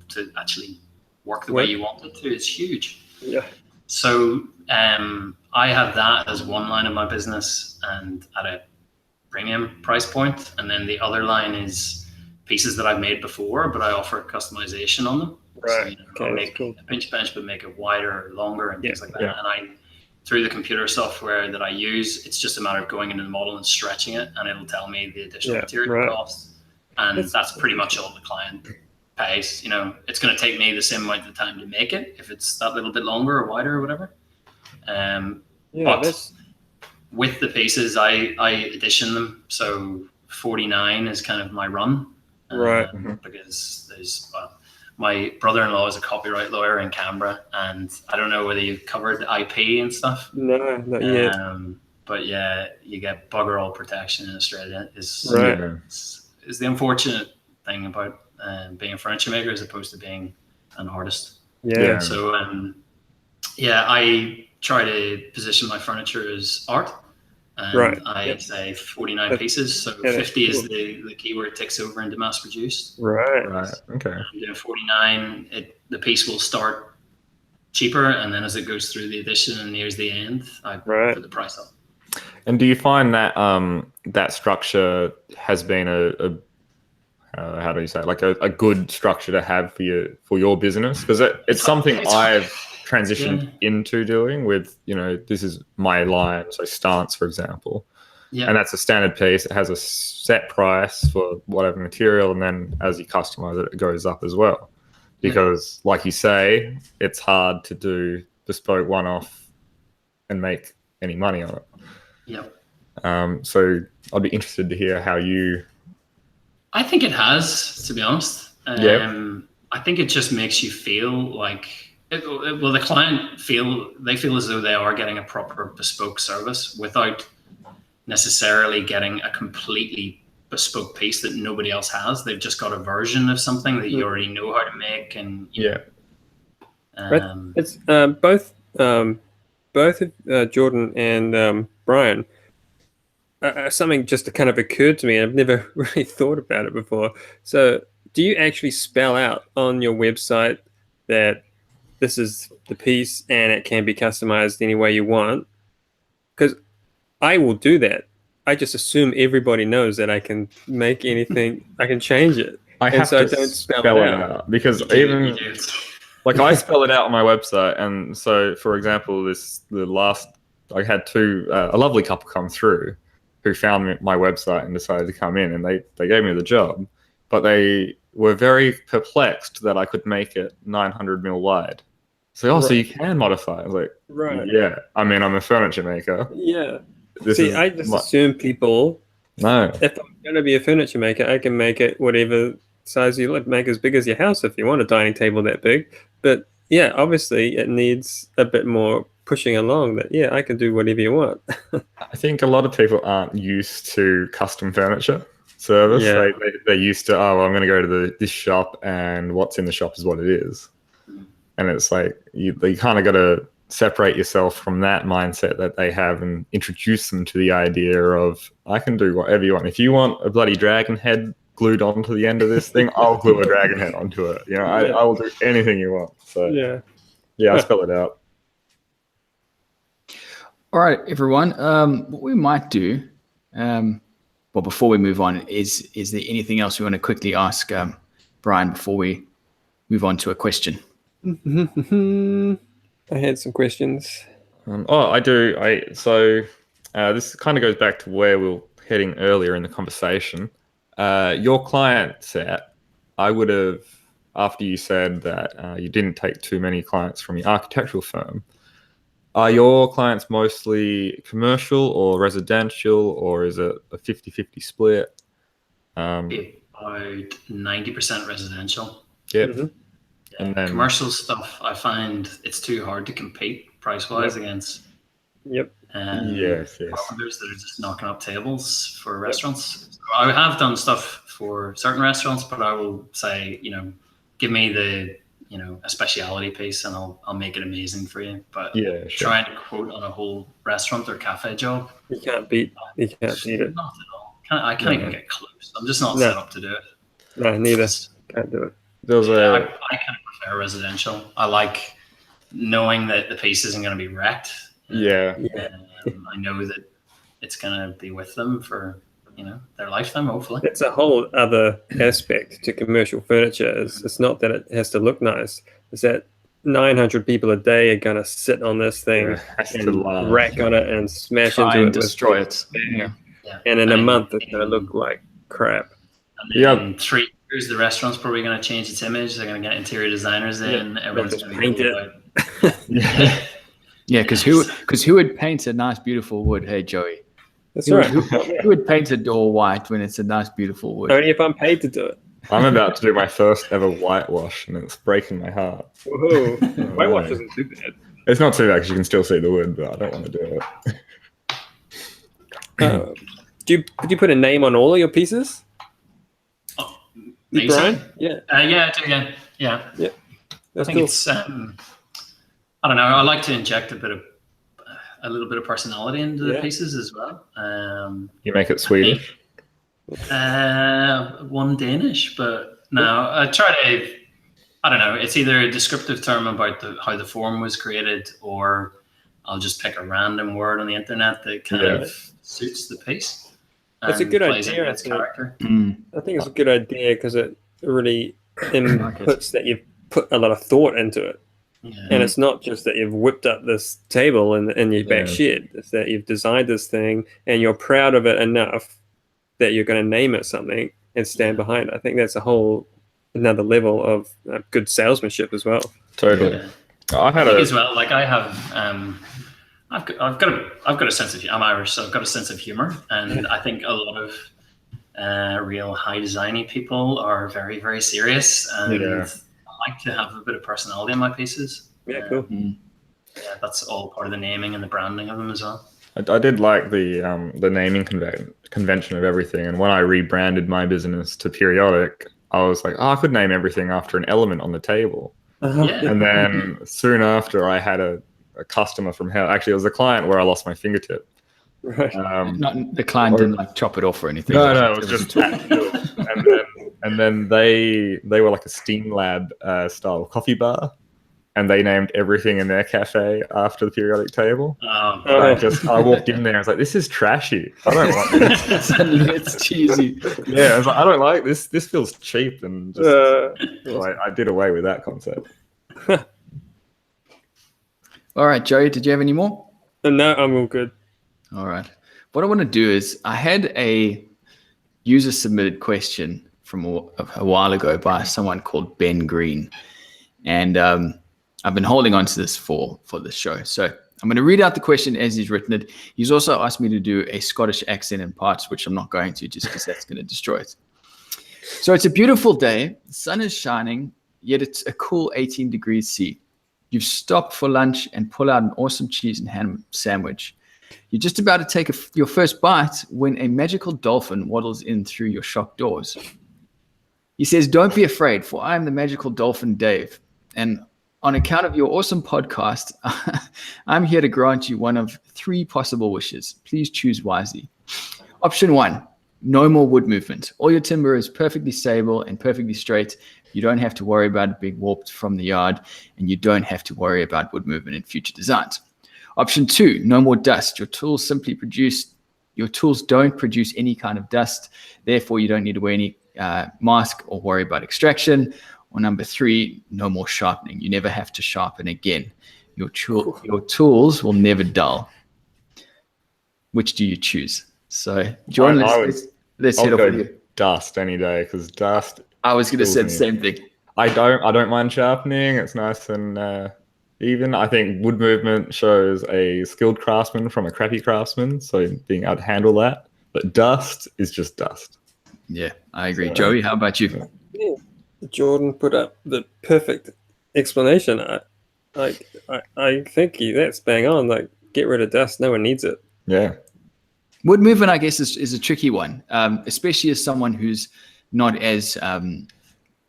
to actually work the way you want it to is huge. Yeah. So I have that as one line of my business and at a premium price point, and then the other line is pieces that I've made before, but I offer customization on them. Right. So, you know, I'll make a pinch bench, but make it wider or longer and things like that. Yeah. And through the computer software that I use, it's just a matter of going into the model and stretching it, and it'll tell me the additional material costs. And that's pretty much all the client pays. You know, it's going to take me the same amount of time to make it if it's that little bit longer or wider or whatever. But with the pieces, I edition them. So 49 is kind of my run. Right. Because there's my brother-in-law is a copyright lawyer in Canberra, and I don't know whether you've covered IP and stuff. No, not yet. But yeah, you get bugger all protection in Australia. Is the unfortunate thing about being a furniture maker as opposed to being an artist. Yeah. So I try to position my furniture as art. And I say 49 pieces, so 50 is the keyword ticks over into mass produced. Right. Okay. I'm doing 49. The piece will start cheaper, and then as it goes through the edition and nears the end, I put the price up. And do you find that that structure has been a how do you say it? Like a good structure to have for your business? Because it's something I've transitioned into doing with, you know, this is my line, so Stance, for example. Yeah. And that's a standard piece. It has a set price for whatever material, and then as you customize it, it goes up as well. Because, like you say, it's hard to do bespoke one-off and make any money on it. Yep. So I'd be interested to hear how you... I think it has, to be honest. I think it just makes you feel like... the client feel as though they are getting a proper bespoke service without necessarily getting a completely bespoke piece that nobody else has. They've just got a version of something that you already know how to make. And it's both Jordan and Bryan. Something just kind of occurred to me, and I've never really thought about it before. So, do you actually spell out on your website that this is the piece and it can be customized any way you want? Because I will do that. I just assume everybody knows that I can make anything, I can change it. I don't spell it out because even like I spell it out on my website. And so, for example, I had a lovely couple come through who found my website and decided to come in, and they gave me the job, but they were very perplexed that I could make it 900 mil wide. So, so you can modify it. I was like, yeah. I mean, I'm a furniture maker. Yeah. I just assume people. No. If I'm going to be a furniture maker, I can make it whatever size you like. Make as big as your house if you want a dining table that big. But yeah, obviously it needs a bit more pushing along. That I can do whatever you want. I think a lot of people aren't used to custom furniture service. They're used to, I'm going to go to this shop, and what's in the shop is what it is. And it's like you kind of got to separate yourself from that mindset that they have and introduce them to the idea of, I can do whatever you want. If you want a bloody dragon head glued onto the end of this thing, I'll glue a dragon head onto it. You know, I will do anything you want. So yeah, I spell it out. All right, everyone. What we might do, well, before we move on, is there anything else we want to quickly ask Bryan before we move on to a question? I had some questions. I do. This kind of goes back to where we were heading earlier in the conversation. Your client set, I would have, after you said that you didn't take too many clients from your architectural firm, are your clients mostly commercial or residential, or is it a 50-50 split? About 90% residential. Yep. Yeah, and then commercial stuff, I find it's too hard to compete price-wise against. Yes. Carpenters that are just knocking up tables for restaurants. So I have done stuff for certain restaurants, but I will say, give me the, a speciality piece, and I'll make it amazing for you. But trying to quote on a whole restaurant or cafe job, you can't beat it. Not at all. I can't even get close. I'm just not set up to do it. No, neither. Can't do it. I kind of prefer residential. I like knowing that the piece isn't going to be wrecked. Yeah. I know that it's going to be with them for their lifetime, hopefully. It's a whole other aspect to commercial furniture. It's not that it has to look nice. It's that 900 people a day are going to sit on this thing and rack on it and smash into it, destroy it. And in a month, it's going to look like crap. And then in 3 years, the restaurant's probably going to change its image. They're going to get interior designers in. Everyone's going to paint it. Yeah, because who would paint a nice, beautiful wood? Hey, Joey. That's right. Who would paint a door white when it's a nice, beautiful wood? Only if I'm paid to do it. I'm about to do my first ever whitewash, and it's breaking my heart. Whoa. Whitewash isn't too bad. It's not too bad because you can still see the wood, but I don't want to do it. Did you put a name on all of your pieces? Oh, Bryan? Yeah. I do. Yeah. That's I think cool. it's. I don't know. I like to inject a little bit of personality into the pieces as well. You make it Swedish? One Danish, but no, I try to. I don't know. It's either a descriptive term about how the form was created, or I'll just pick a random word on the internet that kind of suits the piece. That's a good idea. I think it's a good idea because it really inputs that you've put a lot of thought into it. Yeah. And it's not just that you've whipped up this table in your back shed. It's that you've designed this thing and you're proud of it enough that you're going to name it something and stand behind it. I think that's a whole another level of good salesmanship as well. Totally. Yeah. I think as well. Like I have, I've got a sense of. I'm Irish, so I've got a sense of humor, and I think a lot of real high designy people are very, very serious and. I like to have a bit of personality in my pieces. Yeah, cool. Yeah, that's all part of the naming and the branding of them as well. I did like the naming convention of everything, and when I rebranded my business to Periodic, I was like, I could name everything after an element on the table. And then soon after, I had a customer from hell. Actually, it was a client where I lost my fingertip. Right. Not the client didn't like chop it off or anything. No, it was just and then they were like a Steam Lab style coffee bar, and they named everything in their cafe after the Periodic table. I walked in there and I was like, this is trashy. I don't want this. It's cheesy. Yeah, I was like, I don't like this. This feels cheap, and just I did away with that concept. All right, Joey, did you have any more? No, I'm all good. All right. What I want to do is I had a user submitted question from a while ago by someone called Ben Green. And I've been holding on to this for this show. So I'm going to read out the question as he's written it. He's also asked me to do a Scottish accent in parts, which I'm not going to just because that's going to destroy it. So it's a beautiful day. The sun is shining, yet it's a cool 18 degrees C. You've stopped for lunch and pull out an awesome cheese and ham sandwich. You're just about to take your first bite when a magical dolphin waddles in through your shop doors. He says, don't be afraid, for I am the magical dolphin Dave, and on account of your awesome podcast, I'm here to grant you one of 3 possible wishes. Please choose wisely. Option 1, no more wood movement. All your timber is perfectly stable and perfectly straight. You don't have to worry about it being warped from the yard, and you don't have to worry about wood movement in future designs. Option 2, no more dust. Your tools don't produce any kind of dust. Therefore, you don't need to wear any mask or worry about extraction. Or number 3, no more sharpening. You never have to sharpen again. Your tools will never dull. Which do you choose? So, John, let's head off with you. Dust any day, because dust. I was going to say the same thing. I don't mind sharpening. It's nice and even. I think wood movement shows a skilled craftsman from a crappy craftsman. So being able to handle that. But dust is just dust. Yeah, I agree. So, Joey, how about you? Yeah. Jordan put up the perfect explanation. I think that's bang on. Like, get rid of dust. No one needs it. Yeah. Wood movement, I guess, is a tricky one, especially as someone who's not as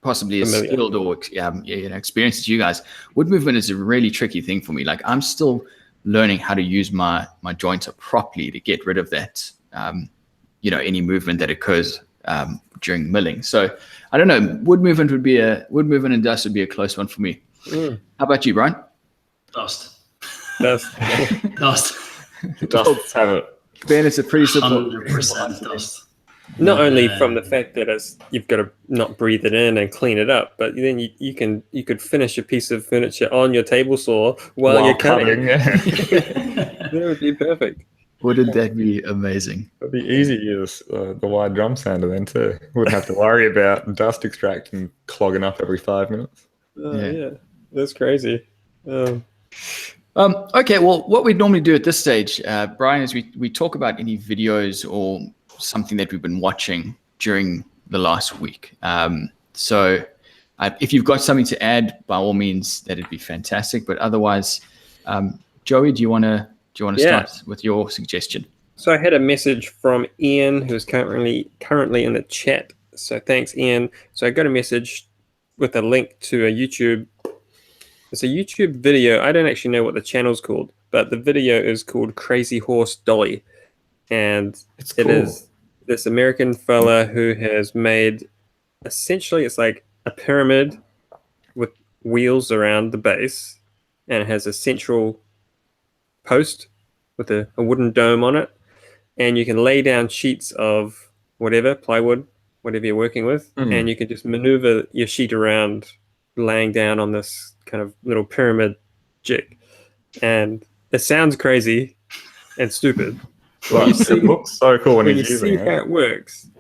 possibly as skilled or experienced as you guys. Wood movement is a really tricky thing for me. Like, I'm still learning how to use my jointer properly to get rid of that, any movement that occurs during milling. So I don't know. Wood movement and dust would be a close one for me. How about you, Brian? Dust. Dust. Dust have it. Ben, it's a pretty simple. 100% dust. Not only from the fact that you've got to not breathe it in and clean it up, but then you could finish a piece of furniture on your table saw while you're cutting. Yeah. That would be perfect. Wouldn't that be amazing? It'd be easy to use the wide drum sander then too. Wouldn't have to worry about dust extracting clogging up every 5 minutes. Yeah, that's crazy. Okay, well, what we'd normally do at this stage, Brian, is we talk about any videos or something that we've been watching during the last week. So if you've got something to add, by all means, that'd be fantastic. But otherwise, Joey, do you want to start with your suggestion? So I had a message from Ian, who's currently in the chat. So thanks, Ian. So I got a message with a link to a YouTube. It's a YouTube video. I don't actually know what the channel's called, but the video is called Crazy Horse Dolly. And it is this American fella who has made, essentially, it's like a pyramid with wheels around the base, and it has a central post with a wooden dome on it, and you can lay down sheets of whatever, plywood, whatever you're working with, and you can just maneuver your sheet around laying down on this kind of little pyramid jig. And it sounds crazy and stupid. But it looks so cool when you see how it works.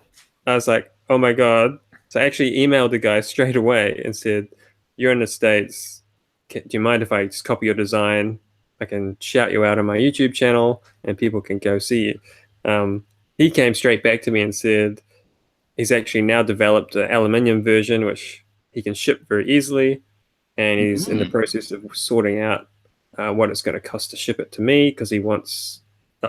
I was like, oh my God. So I actually emailed the guy straight away and said, you're in the States. Do you mind if I just copy your design? I can shout you out on my YouTube channel and people can go see you. He came straight back to me and said he's actually now developed an aluminium version, which he can ship very easily. And he's in the process of sorting out what it's going to cost to ship it to me, because he wants,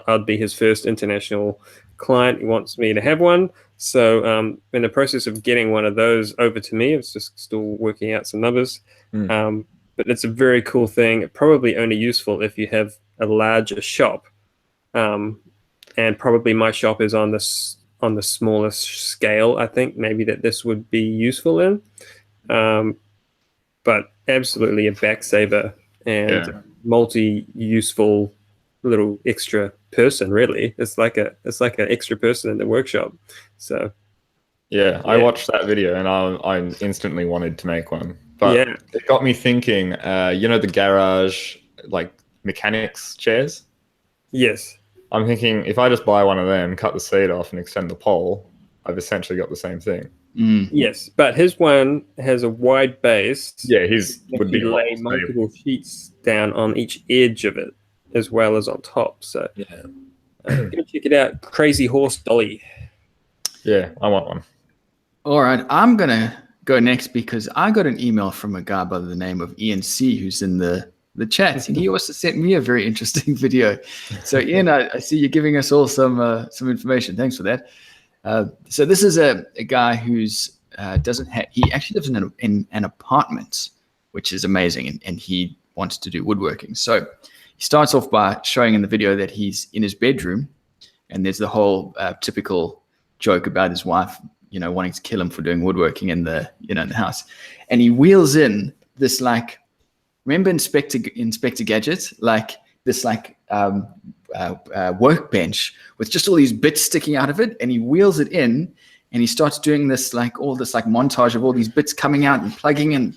I'd be his first international client. He wants me to have one. So in the process of getting one of those over to me, it's just still working out some numbers. But it's a very cool thing. Probably only useful if you have a larger shop. And probably my shop is on the smallest scale, I think, maybe that this would be useful in. But absolutely a back saver and multi-useful little extra person, really. It's like an extra person in the workshop. So I watched that video and I instantly wanted to make one. But it got me thinking, the garage, like, mechanics chairs? Yes. I'm thinking, if I just buy one of them, cut the seat off and extend the pole, I've essentially got the same thing. Yes, but his one has a wide base. Yeah, his would be lay multiple sheets down on each edge of it, as well as on top. So go check it out. Crazy Horse Dolly. Yeah, I want one. All right, I'm going to go next because I got an email from a guy by the name of Ian C, who's in the chat, and he also sent me a very interesting video. So Ian, I see you're giving us all some information. Thanks for that. So this is a guy who's he actually lives in an apartment which is amazing. And he wants to do woodworking. So he starts off by showing in the video that he's in his bedroom, and there's the whole typical joke about his wife, wanting to kill him for doing woodworking in the, in the house. And he wheels in this, like, remember Inspector Gadget? Like this, like, workbench with just all these bits sticking out of it. And he wheels it in, and he starts doing this, like, all this, like, montage of all these bits coming out and plugging in.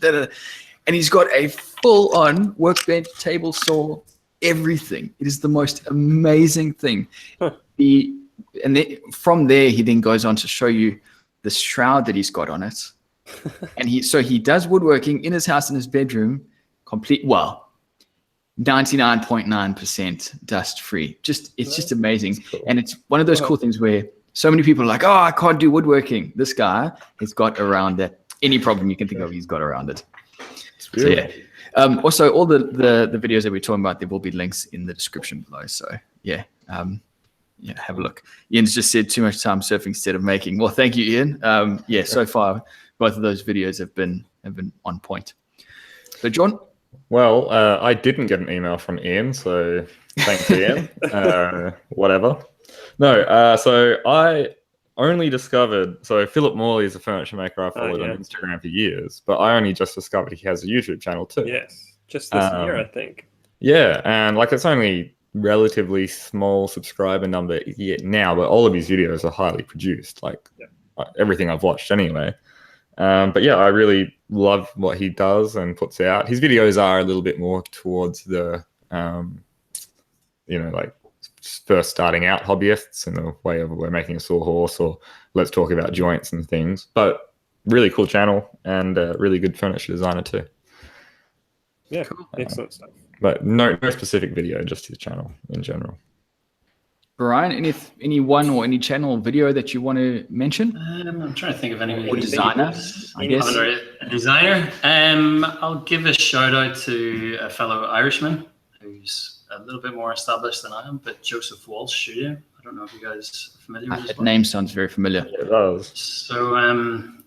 And he's got a full-on workbench, table saw, everything. It is the most amazing thing. Huh. From there, he then goes on to show you the shroud that he's got on it. And he does woodworking in his house, in his bedroom, 99.9% dust free. It's just amazing. Cool. And it's one of those cool things where so many people are like, oh, I can't do woodworking. This guy has got around that. Any problem you can think of, he's got around it. So, yeah. Also, all the videos that we're talking about, there will be links in the description below. So yeah, have a look. Ian's just said too much time surfing instead of making. Well, thank you, Ian. So far both of those videos have been on point. So John? Well, I didn't get an email from Ian, so thanks, Ian. Whatever. No, so I only discovered, so Philip Morley is a furniture maker I followed on Instagram for years, but I only just discovered he has a YouTube channel too. Yes, just this year, I think. Yeah, and like it's only relatively small subscriber number yet now, but all of his videos are highly produced, like everything I've watched anyway. But yeah, I really love what he does and puts out. His videos are a little bit more towards the, like first starting out hobbyists in the way of we're making a sawhorse or let's talk about joints and things. But really cool channel and really good furniture designer too. Yeah, cool. Excellent stuff. But no specific video, just his channel in general. Bryan, any one or any channel or video that you want to mention? I'm trying to think of any. Or designer, I guess. A designer. I'll give a shout out to a fellow Irishman who's a little bit more established than I am, but Joseph Walsh Studio. I don't know if you guys are familiar with his work. Name sounds very familiar. Yeah, it does. So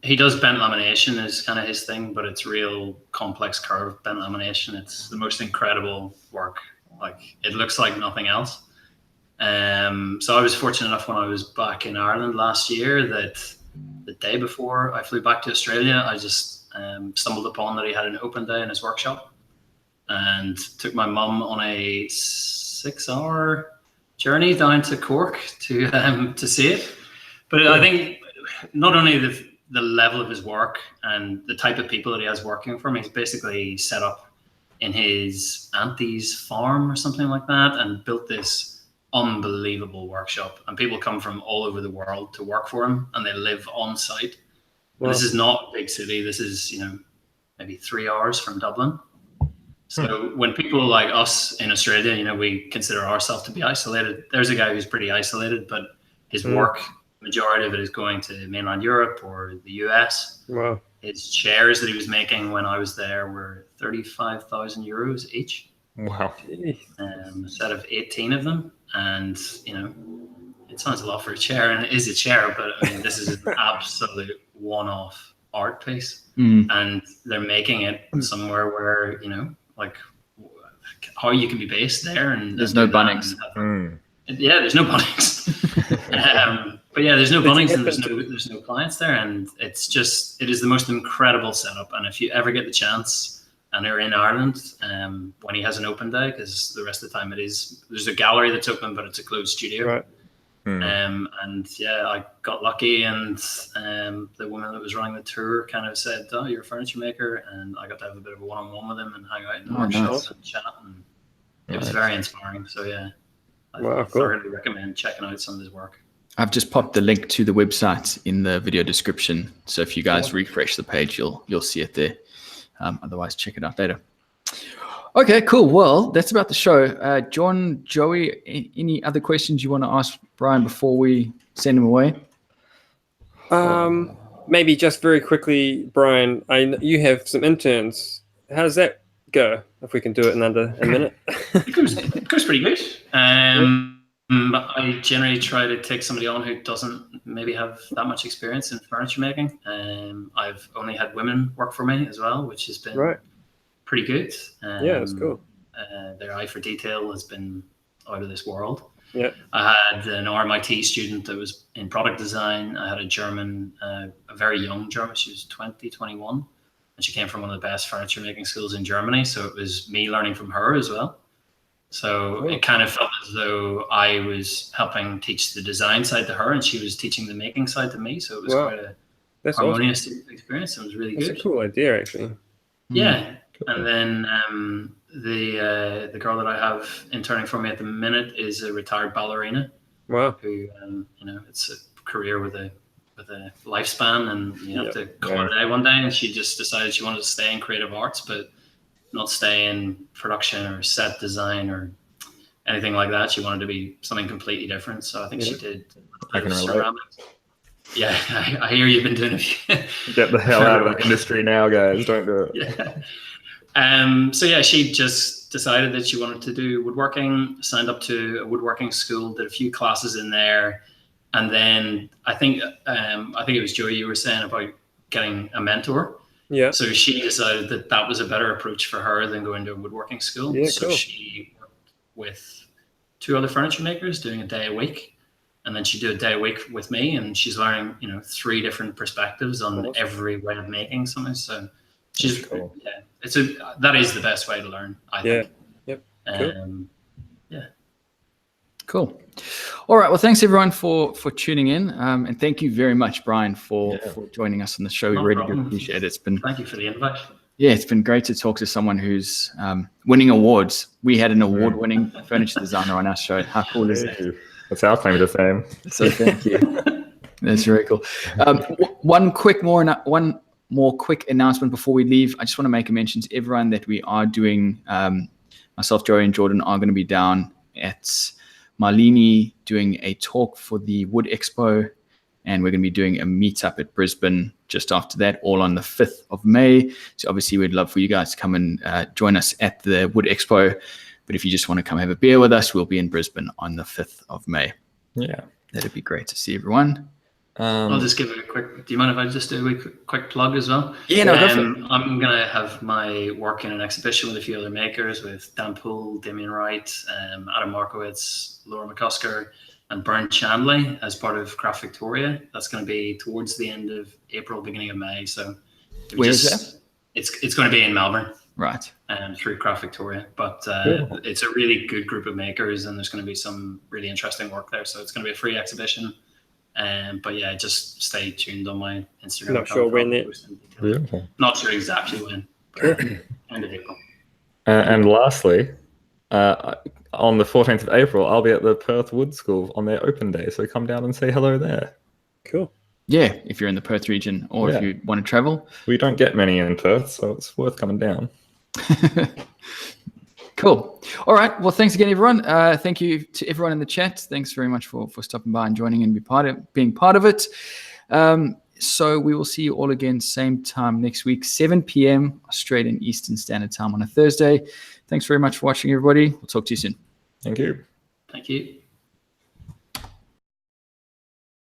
he does bent lamination is kind of his thing, but it's real complex curved bent lamination. It's the most incredible work. Like it looks like nothing else. So I was fortunate enough when I was back in Ireland last year that the day before I flew back to Australia, I just stumbled upon that he had an open day in his workshop and took my mum on a 6-hour journey down to Cork to see it. But I think not only the level of his work and the type of people that he has working for him, he's basically set up in his auntie's farm or something like that and built this unbelievable workshop, and people come from all over the world to work for him and they live on site. Wow. This is not a big city. This is, maybe 3 hours from Dublin. So when people like us in Australia, we consider ourselves to be isolated. There's a guy who's pretty isolated, but his work, majority of it is going to mainland Europe or the US. Wow. His chairs that he was making when I was there were 35,000 euros each. Wow. A set of 18 of them. And, it sounds a lot for a chair, and it is a chair, but I mean, this is an absolute one-off art piece. And they're making it somewhere where, like how you can be based there. And there's no Bunnings. Yeah, there's no Bunnings. But yeah, there's no Bunnings and there's no clients there. And it is the most incredible setup. And if you ever get the chance and you're in Ireland when he has an open day, because the rest of the time there's a gallery that's open, but it's a closed studio. Right. And yeah, I got lucky, and the woman that was running the tour kind of said, "Oh, you're a furniture maker," and I got to have a bit of a one-on-one with him and hang out in the workshop and chat, and it was very inspiring. So yeah, I thoroughly recommend checking out some of his work. I've just popped the link to the website in the video description, so if you guys refresh the page, you'll see it there. Otherwise, check it out later. Okay, cool. Well, that's about the show. John, Joey, any other questions you want to ask Bryan before we send him away? Maybe just very quickly, Bryan, you have some interns. How does that go, if we can do it in under a minute? It goes pretty good. I generally try to take somebody on who doesn't maybe have that much experience in furniture making. I've only had women work for me as well, which has been pretty good. Yeah, that's cool. Their eye for detail has been out of this world. Yeah. I had an RMIT student that was in product design. I had a German, a very young German. She was 20, 21. And she came from one of the best furniture making schools in Germany. So it was me learning from her as well. So it kind of felt as though I was helping teach the design side to her and she was teaching the making side to me. So it was quite a harmonious experience. It was really good. That's a cool idea, actually. Yeah. And then the girl that I have interning for me at the minute is a retired ballerina. Wow. Who, it's a career with a lifespan, and you have to call it out one day. And she just decided she wanted to stay in creative arts, but not stay in production or set design or anything like that. She wanted to be something completely different. So I think she did. I can relate. Yeah, I hear you've been doing it. Get the hell out of the industry now, guys. Don't do it. Yeah. So yeah, she just decided that she wanted to do woodworking, signed up to a woodworking school, did a few classes in there. And then I think it was Joey, you were saying about getting a mentor. Yeah. So she decided that that was a better approach for her than going to a woodworking school. Yeah, so cool. She worked with 2 other furniture makers doing a day a week. And then she did a day a week with me, and she's learning, 3 different perspectives on every way of making something. So she's cool. That is the best way to learn, I think. Yep. Cool. Cool. All right. Well, thanks everyone for tuning in, and thank you very much, Bryan, for joining us on the show. We really do appreciate it. Thank you for the invite. Yeah, it's been great to talk to someone who's winning awards. We had an award-winning furniture designer on our show. How cool is that? That's our claim to fame. So thank you. That's very cool. One more quick announcement before we leave. I just want to make a mention to everyone that we are doing. Myself, Joey, and Jordan are going to be down at Marlini doing a talk for the Wood Expo, and we're going to be doing a meetup at Brisbane just after that, all on the 5th of May. So obviously we'd love for you guys to come and join us at the Wood Expo. But if you just want to come have a beer with us, we'll be in Brisbane on the 5th of May. Yeah. That'd be great to see everyone. I'll just give it a quick, do you mind if I just do a quick plug as well? Yeah, no, go for it. I'm going to have my work in an exhibition with a few other makers, with Dan Poole, Damien Wright, Adam Markowitz, Laura McCusker, and Brian Chandley as part of Craft Victoria. That's going to be towards the end of April, beginning of May. So where is that? It's going to be in Melbourne. Right. Through Craft Victoria. But it's a really good group of makers, and there's going to be some really interesting work there. So it's going to be a free exhibition. But yeah, just stay tuned on my Instagram. Not sure when it. Beautiful. Not sure exactly when. But end of April. And lastly, on the 14th of April, I'll be at the Perth Wood School on their open day. So come down and say hello there. Cool. Yeah, if you're in the Perth region or if you want to travel. We don't get many in Perth, so it's worth coming down. Cool. All right. Well, thanks again, everyone. Thank you to everyone in the chat. Thanks very much for stopping by and joining and being part of it. So we will see you all again same time next week, 7 p.m. Australian Eastern Standard Time on a Thursday. Thanks very much for watching, everybody. We'll talk to you soon. Thank you. Thank you.